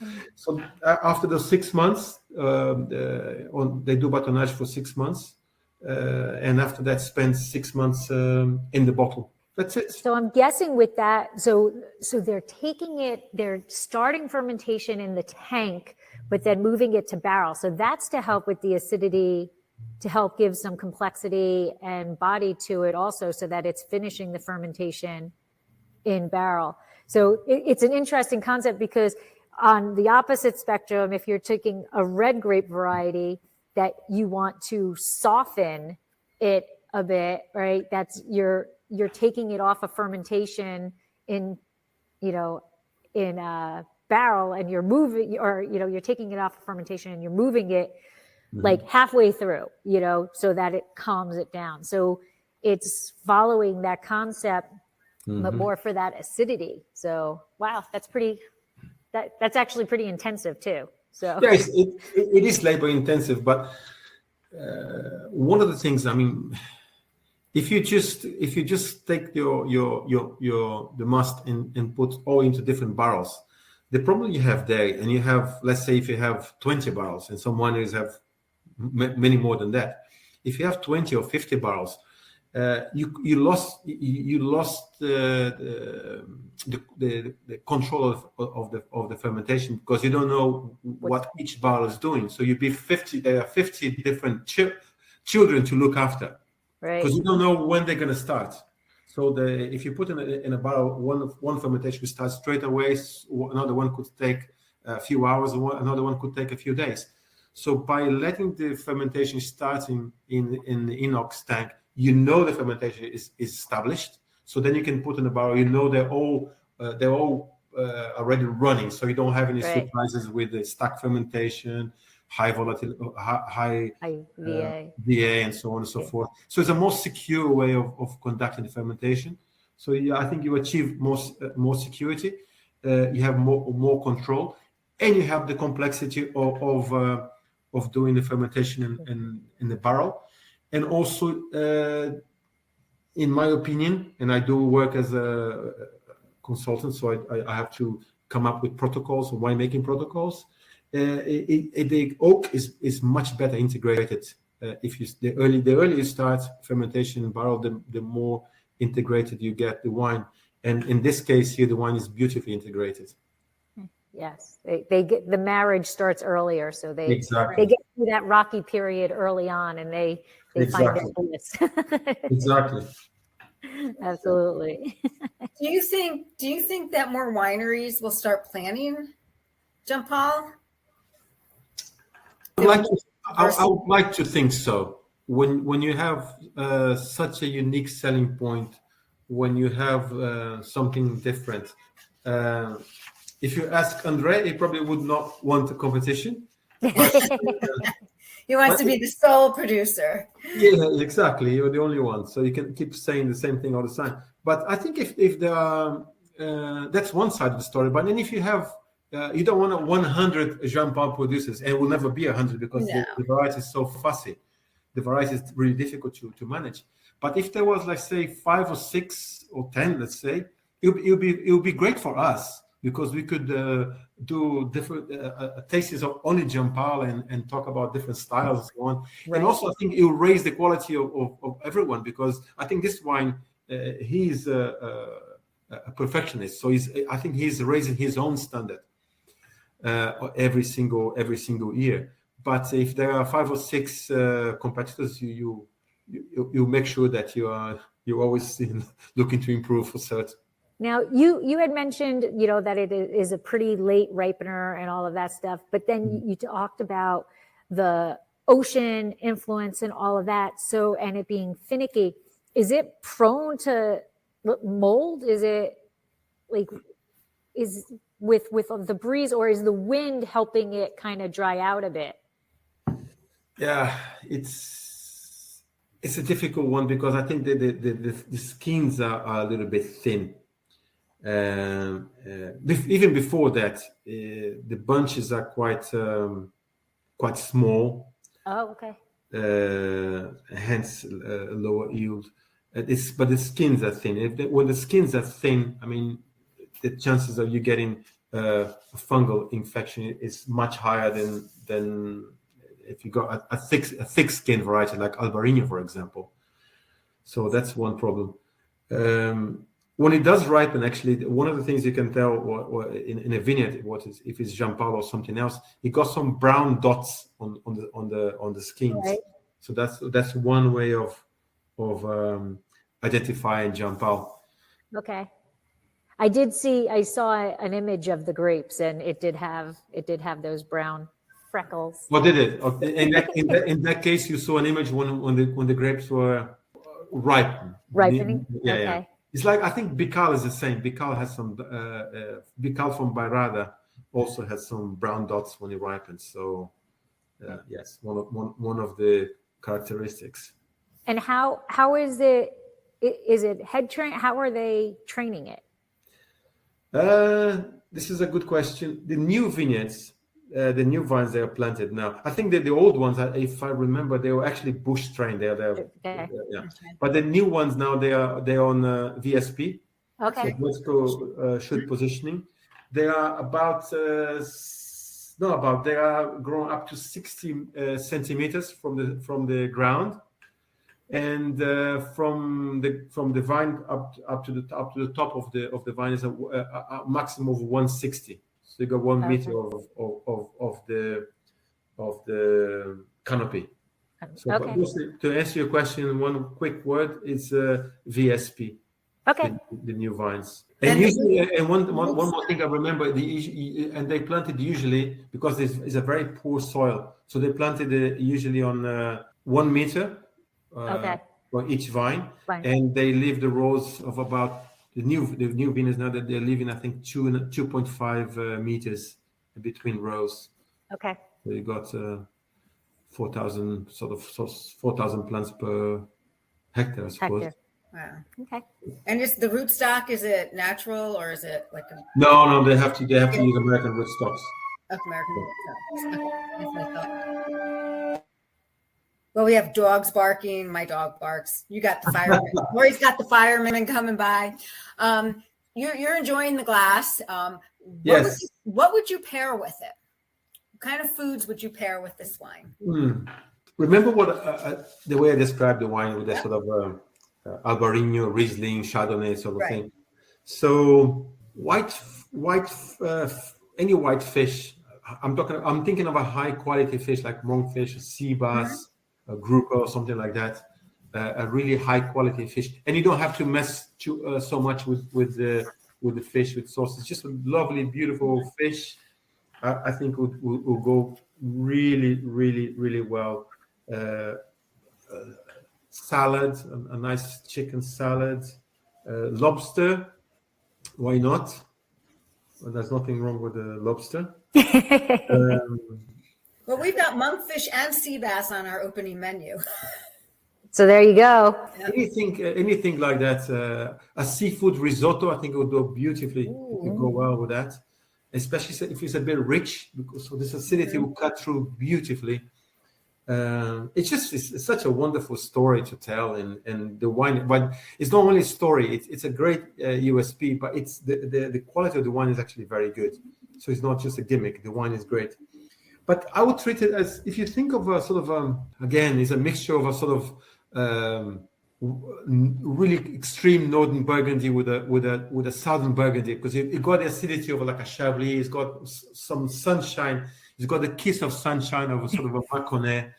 after those 6 months, they do batonnage for 6 months, and after that, spend 6 months in the bottle. That's it. So I'm guessing with that, so they're starting fermentation in the tank, but then moving it to barrel. So that's to help with the acidity, to help give some complexity and body to it also, so that it's finishing the fermentation in barrel. So it's an interesting concept, because on the opposite spectrum, if you're taking a red grape variety that you want to soften it a bit, right? That's you're taking it off of fermentation in a barrel, and you're moving, or you're taking it off of fermentation and you're moving it like halfway through, so that it calms it down. So it's following that concept, but more for that acidity. So wow, that's actually pretty intensive too. So yes, it is labor intensive, but one of the things, I mean, if you just take the must and put all into different barrels, the problem you have there, and you have, let's say if you have 20 barrels, and some wineries have many more than that. If you have 20 or 50 barrels, you lost the control of the fermentation, because you don't know what each barrel is doing. So there are 50 different children to look after, right? Because you don't know when they're going to start. So if you put in a barrel, one fermentation starts straight away, another one could take a few hours, another one could take a few days. So by letting the fermentation start in the inox tank, the fermentation is established. So then you can put in a barrel, they're all already running. So you don't have any surprises with the stack fermentation, high volatility, high VA, and so on and so forth. So it's a more secure way of conducting the fermentation. So I think you achieve more security. You have more control, and you have the complexity of doing the fermentation in the barrel. And also, in my opinion, and I do work as consultant, so I have to come up with protocols, winemaking protocols. The oak is much better integrated. If the earlier you start fermentation in barrel, the more integrated you get the wine. And in this case here, the wine is beautifully integrated. Yes, they get the marriage starts earlier, so they Exactly. get through that rocky period early on, and they find their bliss. Exactly. Do Absolutely. you think that more wineries will start planning, Jampal? I would like to think so. When you have such a unique selling point, when you have something different. If you ask Andre, he probably would not want a competition. But, He wants to be the sole producer. Yeah, exactly. You're the only one, so you can keep saying the same thing all the time. But I think if there are, that's one side of the story. But then if you have, you don't want 100 Jampal producers, and it will never be 100 because the variety is so fussy. The variety is really difficult to manage. But if there was, like, say, 5 or 6 or 10, let's say, it would be great for us because we could do different tastes of only Jampal and talk about different styles and so on. Right. And also, I think it will raise the quality of everyone because I think this wine, he's a perfectionist, so I think he's raising his own standard every single year. But if there are 5 or 6 competitors, you make sure that you're always looking to improve for certain. Now, you had mentioned, that it is a pretty late ripener and all of that stuff, but then you talked about the ocean influence and all of that. So, and it being finicky, is it prone to mold? Is it is with the breeze, or is the wind helping it kind of dry out a bit? Yeah, it's a difficult one because I think the skins are a little bit thin. Even before that, the bunches are quite small. Oh, okay. Hence lower yield. But the skins are thin. When the skins are thin, I mean, the chances of you getting a fungal infection is much higher than if you got a thick skin variety like Albarino, for example. So that's one problem. When it does ripen, actually, one of the things you can tell or in a vineyard, if it's Jampal or something else, it got some brown dots on the skins. Right. So that's one way of identifying Jampal. Okay, I saw an image of the grapes, and it did have those brown freckles. What did it? In that case, you saw an image when the grapes were ripening. Yeah, okay. Yeah. It's like, I think Bicall is the same. Bicall has some Bicall from Bairrada also has some brown dots when it ripens. So yes, one of the characteristics. And how is it? Is it head train? How are they training it? This is a good question. The new vineyards, the new vines they are planted now. I think that the old ones, if I remember, they were actually bush trained. They're yeah. But the new ones now they're on VSP. Okay. So vertical shoot positioning. They are they are grown up to 60 centimeters from the ground, and from the vine up to the top of the vine is a maximum of 160. So you got 1 meter of the canopy. So to answer your question, one quick word is VSP. Okay. The new vines. And usually, and one more thing I remember, and they planted usually because it's a very poor soil. So they planted usually on 1 meter for each vine. Fine. And they leave the rows of about the new vineyards now that they're leaving, I think 2.5 meters between rows. Okay. So you got 4,000 plants per hectare, I suppose. Wow. Okay. And is the rootstock, is it natural or is it like a... No, they have to use American rootstocks. American rootstocks. Okay. Well, we have dogs barking. My dog barks. You got the fireman. Lori's got the fireman coming by. you're enjoying the glass. Yes. What would you pair with it? What kind of foods would you pair with this wine? Remember what the way I described the wine with that sort of Albarino, Riesling, Chardonnay sort of thing. So any white fish. I'm thinking of a high quality fish like monkfish, sea bass, a grouper, or something like that. A really high quality fish, and you don't have to mess so much with the fish with sauce. It's just a lovely, beautiful fish. I think will go really, really, really well. Salad, a nice chicken salad, lobster. Why not? Well, there's nothing wrong with the lobster. Well, we've got monkfish and sea bass on our opening menu. So there you go. Anything like that. A seafood risotto, I think it would go beautifully. It would go well with that, especially if it's a bit rich, because so this acidity will cut through beautifully. It's such a wonderful story to tell, and the wine. But it's not only a story; it's a great USP. But it's the quality of the wine is actually very good. So it's not just a gimmick. The wine is great. But I would treat it as, if you think of a sort of again, it's a mixture of a sort of really extreme northern Burgundy with a southern Burgundy, because it got the acidity of like a Chablis. It's got some sunshine. It's got the kiss of sunshine of a sort of a Maconnais.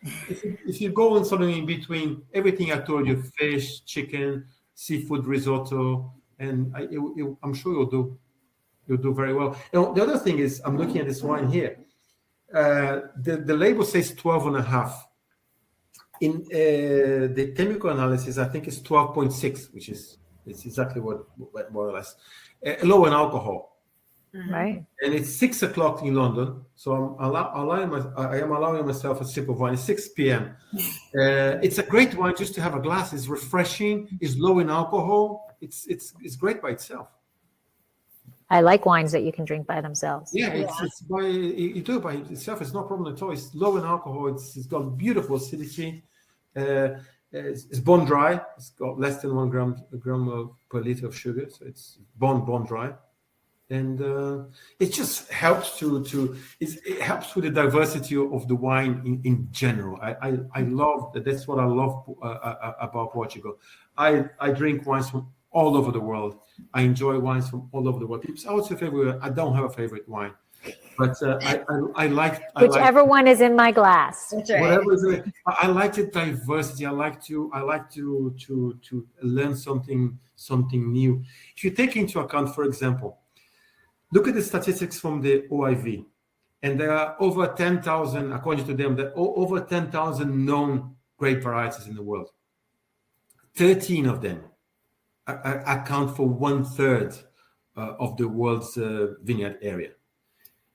If you go on something in between, everything I told you, fish, chicken, seafood risotto, and I'm sure you'll do very well. And the other thing is, I'm looking at this wine here. The label says 12.5. In the chemical analysis, I think it's 12.6, which is exactly what more or less low in alcohol. Right. And it's 6 o'clock in London, so I am allowing myself a sip of wine. It's 6 p.m. It's a great wine just to have a glass. It's refreshing. It's low in alcohol. It's great by itself. I like wines that you can drink by themselves. Yeah, you do it by itself. It's no problem at all. It's low in alcohol. It's got beautiful acidity. It's bone dry. It's got less than 1 gram per liter of sugar, so it's bone dry. And it just helps it helps with the diversity of the wine in general. I love that. That's what I love about Portugal. I drink wines from all over the world. I enjoy wines from all over the world. I would say favorite. I don't have a favorite wine, but I like whichever one is in my glass. That's right. Whatever is it. I like the diversity. I like to learn something new. If you take into account, for example, look at the statistics from the OIV, and there are over 10,000, according to them, there are over 10,000 known grape varieties in the world. 13 of them account for 1/3 of the world's vineyard area.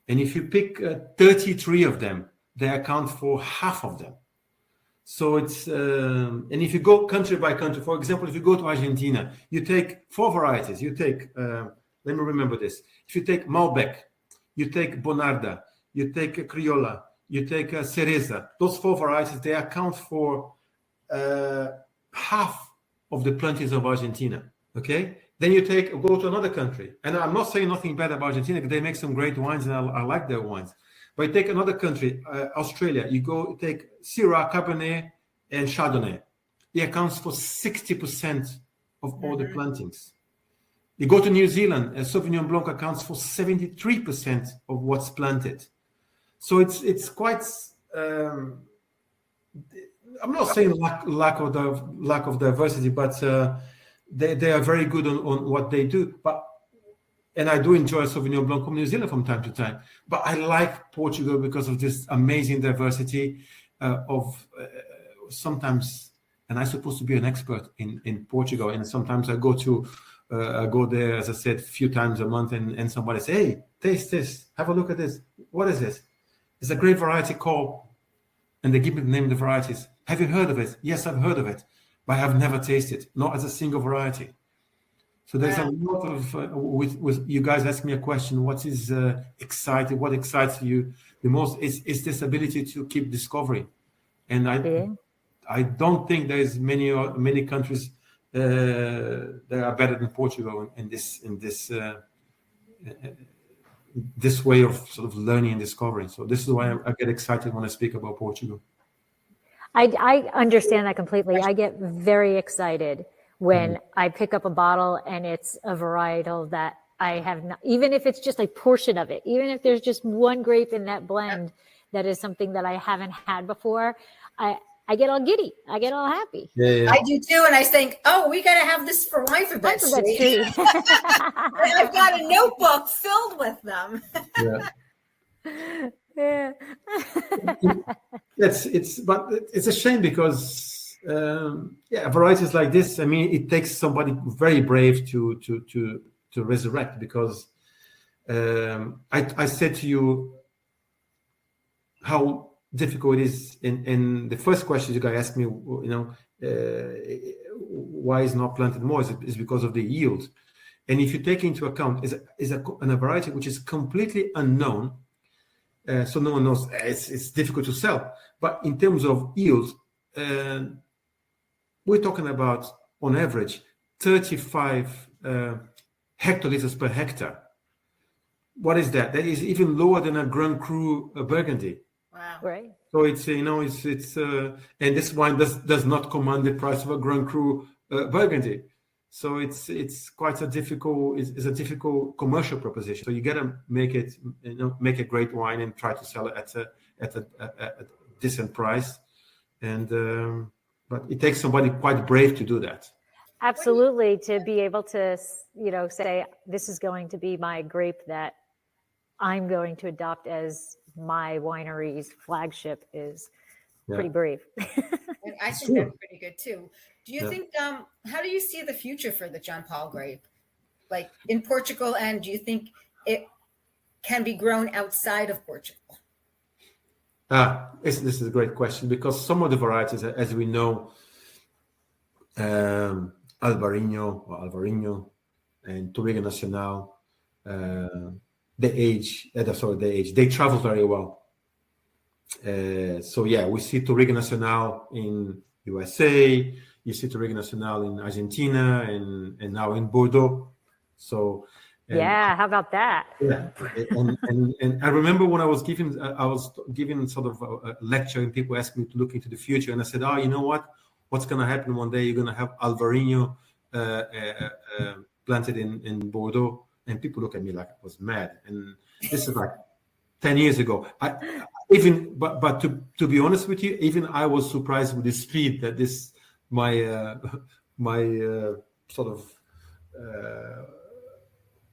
And if you pick 33 of them, they account for half of them. So it's, and if you go country by country, for example, if you go to Argentina, you take 4 varieties. You take, let me remember this. If you take Malbec, you take Bonarda, you take Criolla, you take Cereza, those 4 varieties, they account for half of the plantations of Argentina, okay? Then you go to another country. And I'm not saying nothing bad about Argentina, because they make some great wines, and I like their wines. But you take another country, Australia, you take Syrah, Cabernet, and Chardonnay. It accounts for 60% of all the plantings. You go to New Zealand, Sauvignon Blanc accounts for 73% of what's planted. So it's quite. I'm not saying lack of diversity, but they are very good on what they do. And I do enjoy Sauvignon Blanc from New Zealand from time to time. But I like Portugal because of this amazing diversity of sometimes. And I'm supposed to be an expert in Portugal, and sometimes I go there, as I said, a few times a month, and somebody say, "Hey, taste this. Have a look at this. What is this? It's a grape variety called," and they give me the name of the varieties. "Have you heard of it?" "Yes, I've heard of it, but I have never tasted, not as a single variety." So there's a lot of with you guys ask me a question. What is exciting? What excites you the most is this ability to keep discovering, and I don't think there's many countries they are better than Portugal in this way of sort of learning and discovering. So this is why I get excited when I speak about Portugal. I understand that completely. I get very excited when I pick up a bottle and it's a varietal that I have not, even if it's just a portion of it, even if there's just one grape in that blend that is something that I haven't had before, I get all giddy. I get all happy. Yeah. I do too, and I think, oh, we got to have this for Winephabet Street. I've got a notebook filled with them. Yeah. It's a shame because varieties like this. I mean, it takes somebody very brave to resurrect. Because I said to you how difficult it is in the first question you guys asked me. Why is not planted more? Is because of the yield. And if you take into account is a variety which is completely unknown. So no one knows. It's difficult to sell. But in terms of yield, we're talking about, on average, 35 hectoliters per hectare. What is that? That is even lower than a Grand Cru Burgundy. Wow. Right. So it's and this wine does not command the price of a Grand Cru Burgundy. So it's quite a difficult. It's a difficult commercial proposition. So you got to make a great wine and try to sell it at a decent price. And but it takes somebody quite brave to do that. Absolutely, to be able to, say this is going to be my grape that I'm going to adopt as my winery's flagship is pretty brave. And I think that's pretty good too. Do you think, how do you see the future for the Jampal grape, like in Portugal, and do you think it can be grown outside of Portugal? This is a great question, because some of the varieties, as we know, Alvarinho and Touriga Nacional, they travel very well. We see Touriga Nacional in USA, you see Touriga Nacional in Argentina, and now in Bordeaux. So how about that? Yeah, and I remember when I was giving sort of a lecture, and people asked me to look into the future, and I said, you know what? What's going to happen one day? You're going to have Alvarinho planted in Bordeaux, and people look at me like I was mad. And this is like 10 years ago. But to be honest with you, even I was surprised with the speed that this my sort of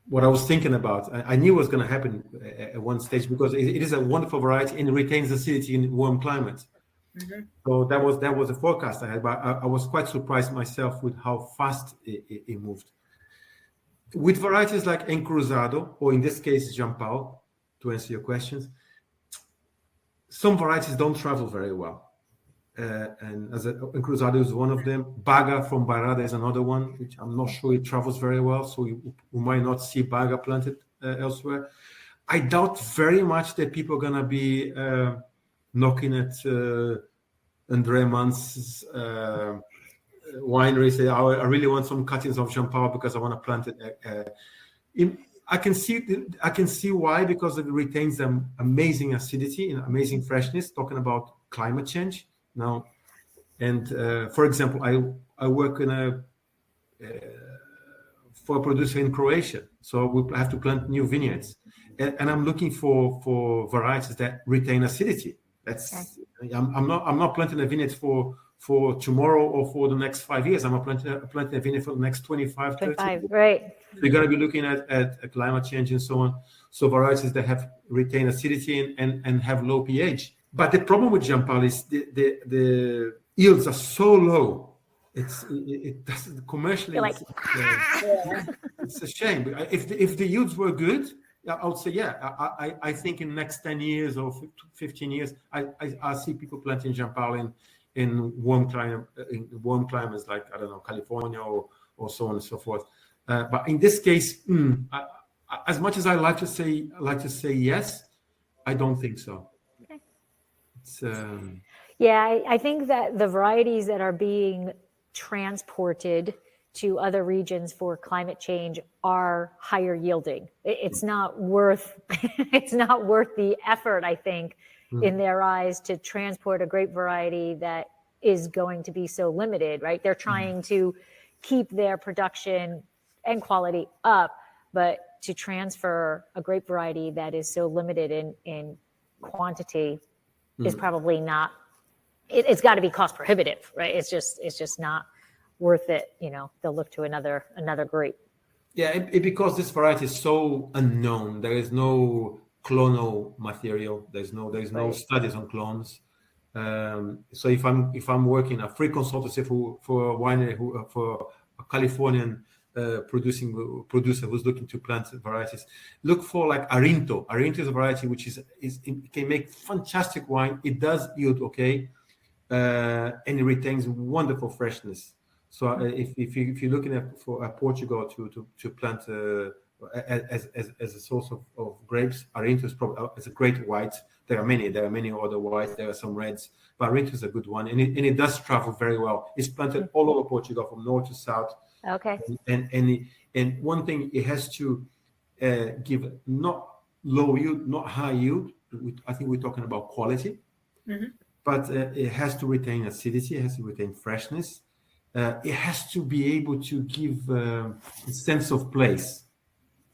what I was thinking about. I knew it was going to happen at one stage, because it is a wonderful variety and it retains acidity in warm climates. Mm-hmm. So that was a forecast I had, but I was quite surprised myself with how fast it moved. With varieties like Encruzado, or in this case Jampal, to answer your questions, some varieties don't travel very well. And as Encruzado is one of them. Baga from Bairrada is another one, which I'm not sure it travels very well, so we might not see Baga planted elsewhere. I doubt very much that people are going to be knocking at André Mans's winery, say, I really want some cuttings of Jampal because I want to plant it. I can see why, because it retains an amazing acidity and amazing freshness, talking about climate change now. And for example, I work for a producer in Croatia, so we have to plant new vineyards, and I'm looking for varieties that retain acidity. I'm not planting a vineyard for tomorrow or for the next 5 years. I'm planting a vineyard for the next 25, 30 years. Right. So you got to be looking at climate change and so on. So varieties that have retain acidity and have low pH. But the problem with Jampal is the yields are so low. It doesn't commercially. You're like, it's a shame. If the yields were good, I would say, I think in the next 10 years or 15 years, I see people planting Jampal in warm climates like, I don't know, California or so on and so forth. But in this case, as much as I like to say yes, I don't think so. Okay. It's, I think that the varieties that are being transported to other regions for climate change are higher yielding. It's not worth it's not worth the effort, I think, in their eyes, to transport a grape variety that is going to be so limited, right? They're trying to keep their production and quality up, but to transfer a grape variety that is so limited in quantity is probably not, it's got to be cost prohibitive, right? It's just not worth it. They'll look to another grape. Yeah, because this variety is so unknown. There is no clonal material. There's no Right. studies on clones. So if I'm working a free consultancy for a winery for a Californian producer who's looking to plant varieties, look for like Arinto. Arinto is a variety which it can make fantastic wine. It does yield okay, and it retains wonderful freshness. So if you're looking for Portugal to plant as a source of grapes, Arinto is probably it's a great white. There are many other whites. There are some reds, but Arinto is a good one, and it does travel very well. It's planted all over Portugal from north to south. Okay. And one thing, it has to give not low yield, not high yield. I think we're talking about quality, but it has to retain acidity. It has to retain freshness. It has to be able to give a sense of place,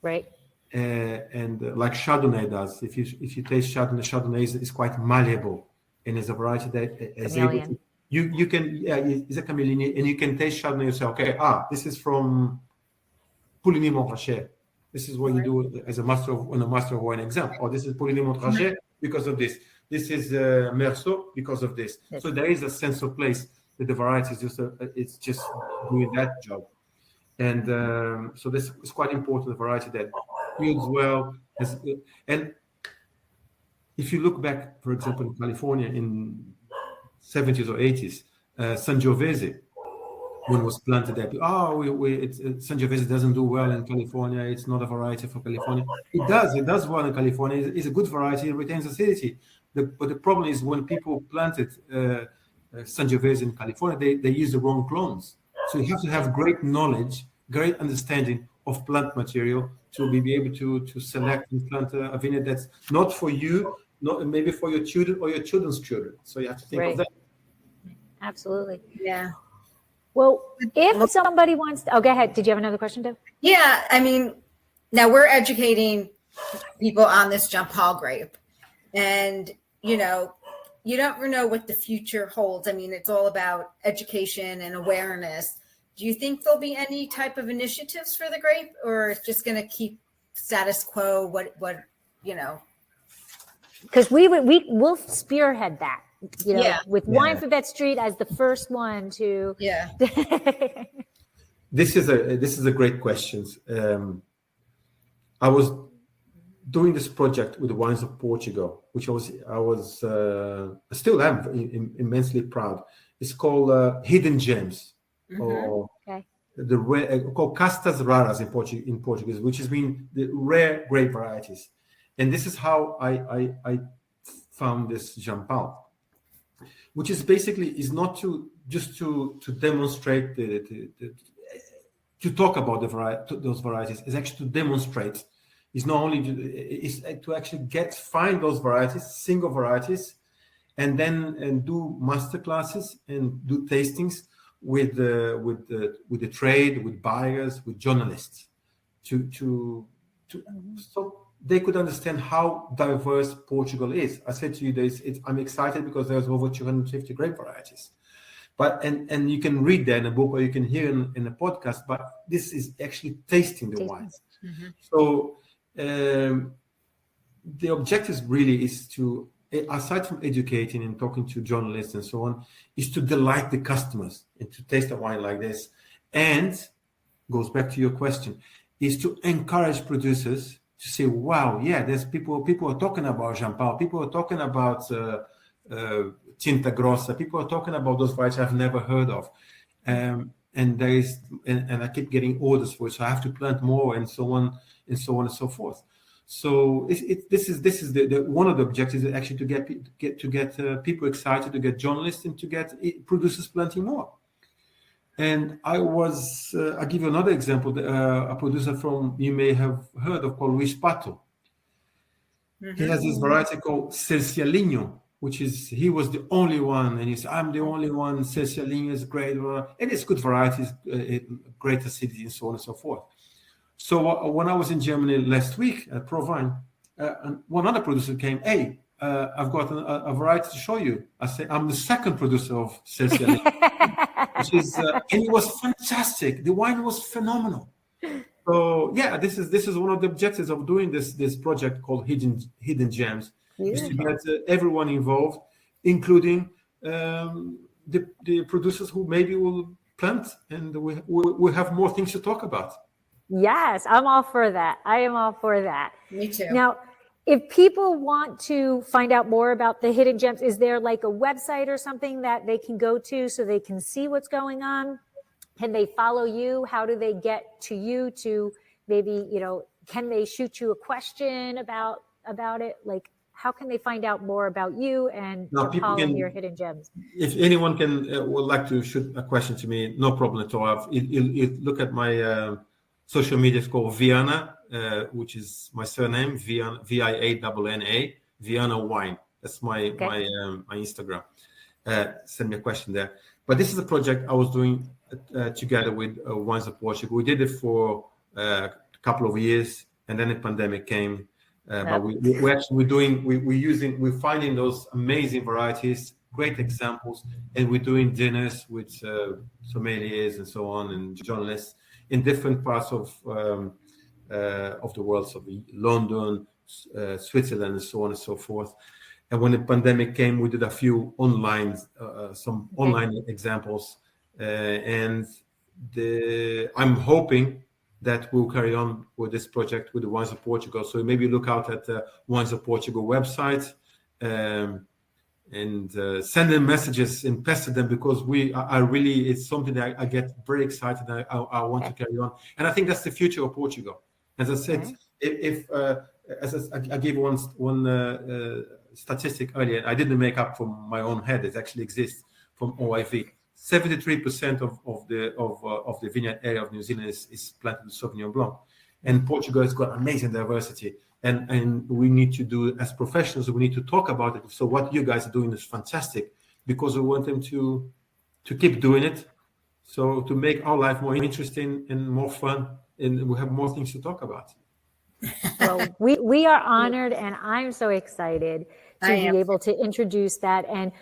Right. And like Chardonnay does. If you taste Chardonnay is quite malleable, and is a variety that is able to. You can it's a chameleon, and you can taste Chardonnay and say, okay, this is from Pouligny Montrachet. This is what you do as a master of wine exam. Or this is Pouligny Montrachet because of this. This is Merceau because of this. Yes. So there is a sense of place. The variety is it's just doing that job, and so this is quite important. The variety that yields well, and if you look back, for example, in California in 70s or 80s, Sangiovese, when it was planted there, Sangiovese doesn't do well in California. It's not a variety for California. It does well in California. It's a good variety. It retains acidity. But the problem is when people planted Sangiovese in California, they use the wrong clones. So you have to have great knowledge, great understanding of plant material to be able to select and plant a vineyard that's not for you, not maybe for your children or your children's children. So you have to think of that. Absolutely. Yeah. Well, if somebody wants to, go ahead. Did you have another question, Deb? Yeah. I mean, now we're educating people on this Jampal grape, and you don't know what the future holds. I mean, it's all about education and awareness. Do you think there'll be any type of initiatives for the grape, or it's just going to keep status quo? What Because we'll spearhead that, with Winephabet Street as the first one to. Yeah. This is a great question. I was doing this project with the Wines of Portugal, which I still am immensely proud. It's called Hidden Gems, or called Castas Raras in Portuguese, which has been the rare grape varieties. And this is how I found this Jampal, which is basically is not to demonstrate to talk about those varieties. It's actually to demonstrate. It's not only it's to actually find those varieties, single varieties, and then do master classes and do tastings with the trade, with buyers, with journalists, so they could understand how diverse Portugal is. I said to you, I'm excited because there's over 250 grape varieties. But and you can read that in a book or you can hear in a podcast. But this is actually tasting the wines. So. The objective really is to, aside from educating and talking to journalists and so on, is to delight the customers and to taste a wine like this. And goes back to your question, is to encourage producers to say, wow, yeah, there's people are talking about Jampal, people are talking about Tinta Grossa, people are talking about those varieties I've never heard of. And there is, and I keep getting orders for it, so I have to plant more and so on and so forth. So this is the one of the objectives is actually to get people excited, to get journalists, and to get producers planting more. And I'll give you another example. A producer you may have heard of called Pato. He has this variety called Cercialinho, he was the only one, and he said, I'm the only one. Cercialinho is great, and it's good varieties, great acidity, and so on and so forth. So when I was in Germany last week at ProVine, one other producer came, hey, I've got a variety to show you. I say, I'm the second producer of Cercialinho, and it was fantastic. The wine was phenomenal. So yeah, this is one of the objectives of doing this project called Hidden Gems, is to get everyone involved, including the producers who maybe will plant, and we have more things to talk about. Yes, I'm all for that. I am all for that. Me too. Now, if people want to find out more about the Hidden Gems, is there like a website or something that they can go to so they can see what's going on? Can they follow you? How do they get to you to maybe, can they shoot you a question about it? Like, how can they find out more about you and Jampal and your Hidden Gems? If anyone would like to shoot a question to me, no problem at all. Look at my social media. It's called Vianna, which is my surname, Vianna, Vianna, Vianna Wine. That's my Instagram. Send me a question there. But this is a project I was doing together with Wines of Portugal. We did it for a couple of years, and then the pandemic came. But we're finding those amazing varieties, great examples, and we're doing dinners with sommeliers and so on, and journalists in different parts of the world, so London, Switzerland, and so on and so forth. And when the pandemic came, we did a few online examples, and I'm hoping that we'll carry on with this project with the Wines of Portugal. So maybe look out at the Wines of Portugal website and send them messages and pester them, because it's something that I get very excited. I want to carry on, and I think that's the future of Portugal. As I said, I gave one statistic earlier. I didn't make up from my own head. It actually exists from OIV. 73% of the vineyard area of New Zealand is planted with Sauvignon Blanc, and Portugal has got amazing diversity. And we need to do, as professionals, we need to talk about it. So what you guys are doing is fantastic, because we want them to keep doing it. So to make our life more interesting and more fun, and we have more things to talk about. Well, we are honored, and I'm so excited to be able to introduce that. And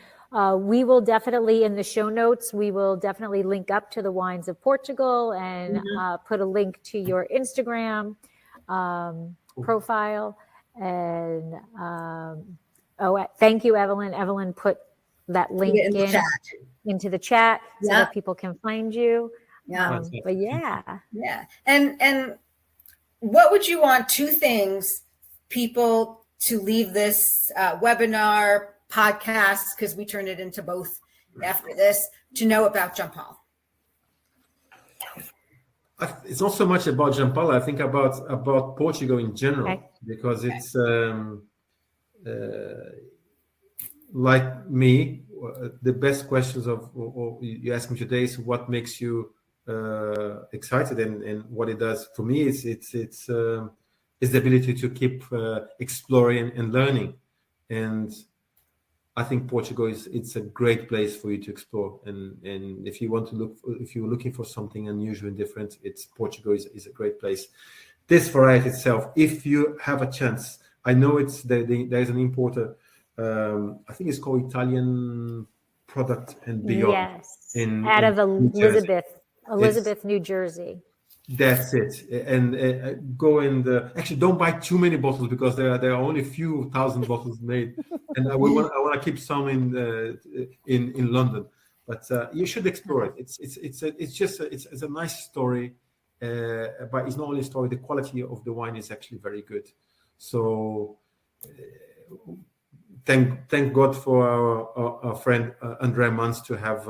we will definitely, in the show notes, we will definitely link up to the Wines of Portugal and put a link to your Instagram profile. And thank you, Evelyn. Evelyn put that link into the chat so that people can find you. But yeah. And what would you want 2 things people to leave this webinar, podcast, because we turned it into both after this, to know about Jampal? It's not so much about Jampal. I think about Portugal in general, because it's like me. The best questions you ask me today is what makes you excited, and what it does for me is it's the ability to keep exploring and learning. And I think Portugal it's a great place for you to explore. And if you want to if you're looking for something unusual and different, Portugal is a great place. This variety itself, if you have a chance, I know there's an importer. I think it's called Italian Product and Beyond. Yes, out of Elizabeth, New Jersey. That's it. And go and actually don't buy too many bottles, because there are only a few thousand bottles made, and I want to keep some in London. But you should explore it. It's a nice story, but it's not only a story. The quality of the wine is actually very good. So thank God for our friend Andrea Mans to have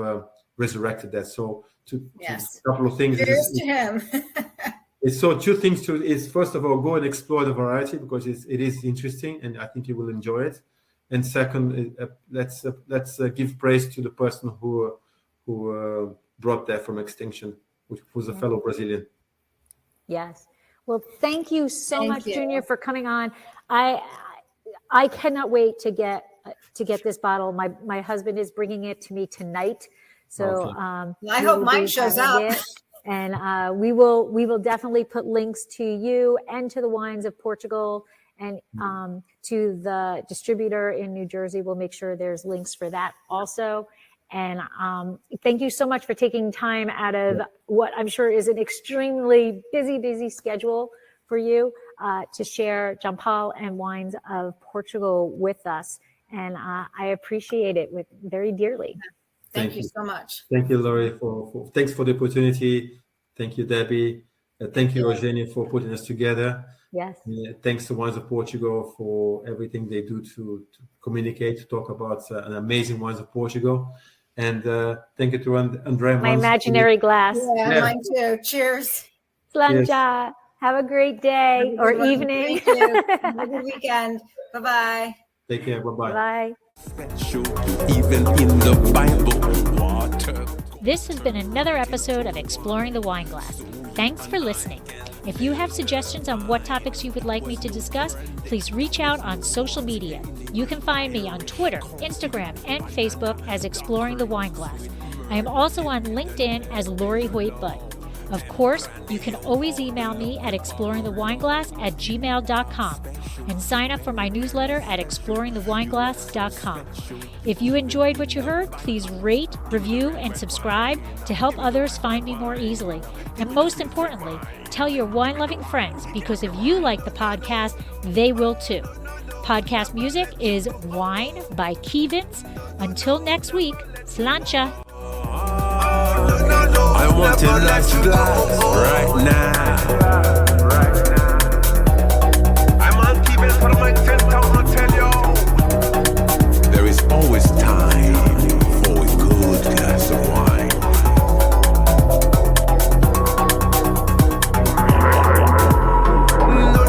resurrected that. So a couple of things. Cheers to him. So 2 things is, first of all, go and explore the variety, because it is interesting, and I think you will enjoy it. And second, let's give praise to the person who brought that from extinction, which was a fellow Brazilian. Yes. Well, thank you so Thank much, you. Junior, for coming on. I cannot wait to get this bottle. My husband is bringing it to me tonight, so Okay. I we hope will mine be shows having up. it. And we will definitely put links to you and to the wines of Portugal and to the distributor in New Jersey. We'll make sure there's links for that also. And thank you so much for taking time out of what I'm sure is an extremely busy schedule for you to share Jampal and wines of Portugal with us. And I appreciate it very dearly. Thank you so much. Thank you, Laurie, for thanks for the opportunity. Thank you, Debbie. Thank you, Eugenio, for putting us together. Yes. Thanks to Wines of Portugal for everything they do to communicate, to talk about an amazing Wines of Portugal. And thank you to Andrea. My imaginary glass. Yeah, mine too. Cheers. Slancha. Have a great day or evening. Thank you. Have a good weekend. Bye-bye. Take care. Bye-bye. Bye. Even in the Bible, water. This has been another episode of Exploring the Wine Glass. Thanks for listening. If you have suggestions on what topics you would like me to discuss, please reach out on social media. You can find me on Twitter, Instagram, and Facebook as Exploring the Wine Glass. I am also on LinkedIn as Lori Hoyt-Budd. Of course, you can always email me at exploringthewineglass@gmail.com and sign up for my newsletter at exploringthewineglass.com. If you enjoyed what you heard, please rate, review, and subscribe to help others find me more easily. And most importantly, tell your wine-loving friends, because if you like the podcast, they will too. Podcast music is Wine by Kevins. Until next week, Slancha. I want a nice glass right now. I'm on TV for my 10,000 hotel. There is always time for a good glass of wine. No,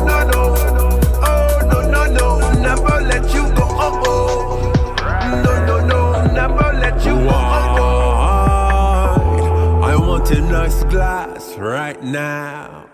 oh no, never let you go. No, never let you go. I want a nice glass right now.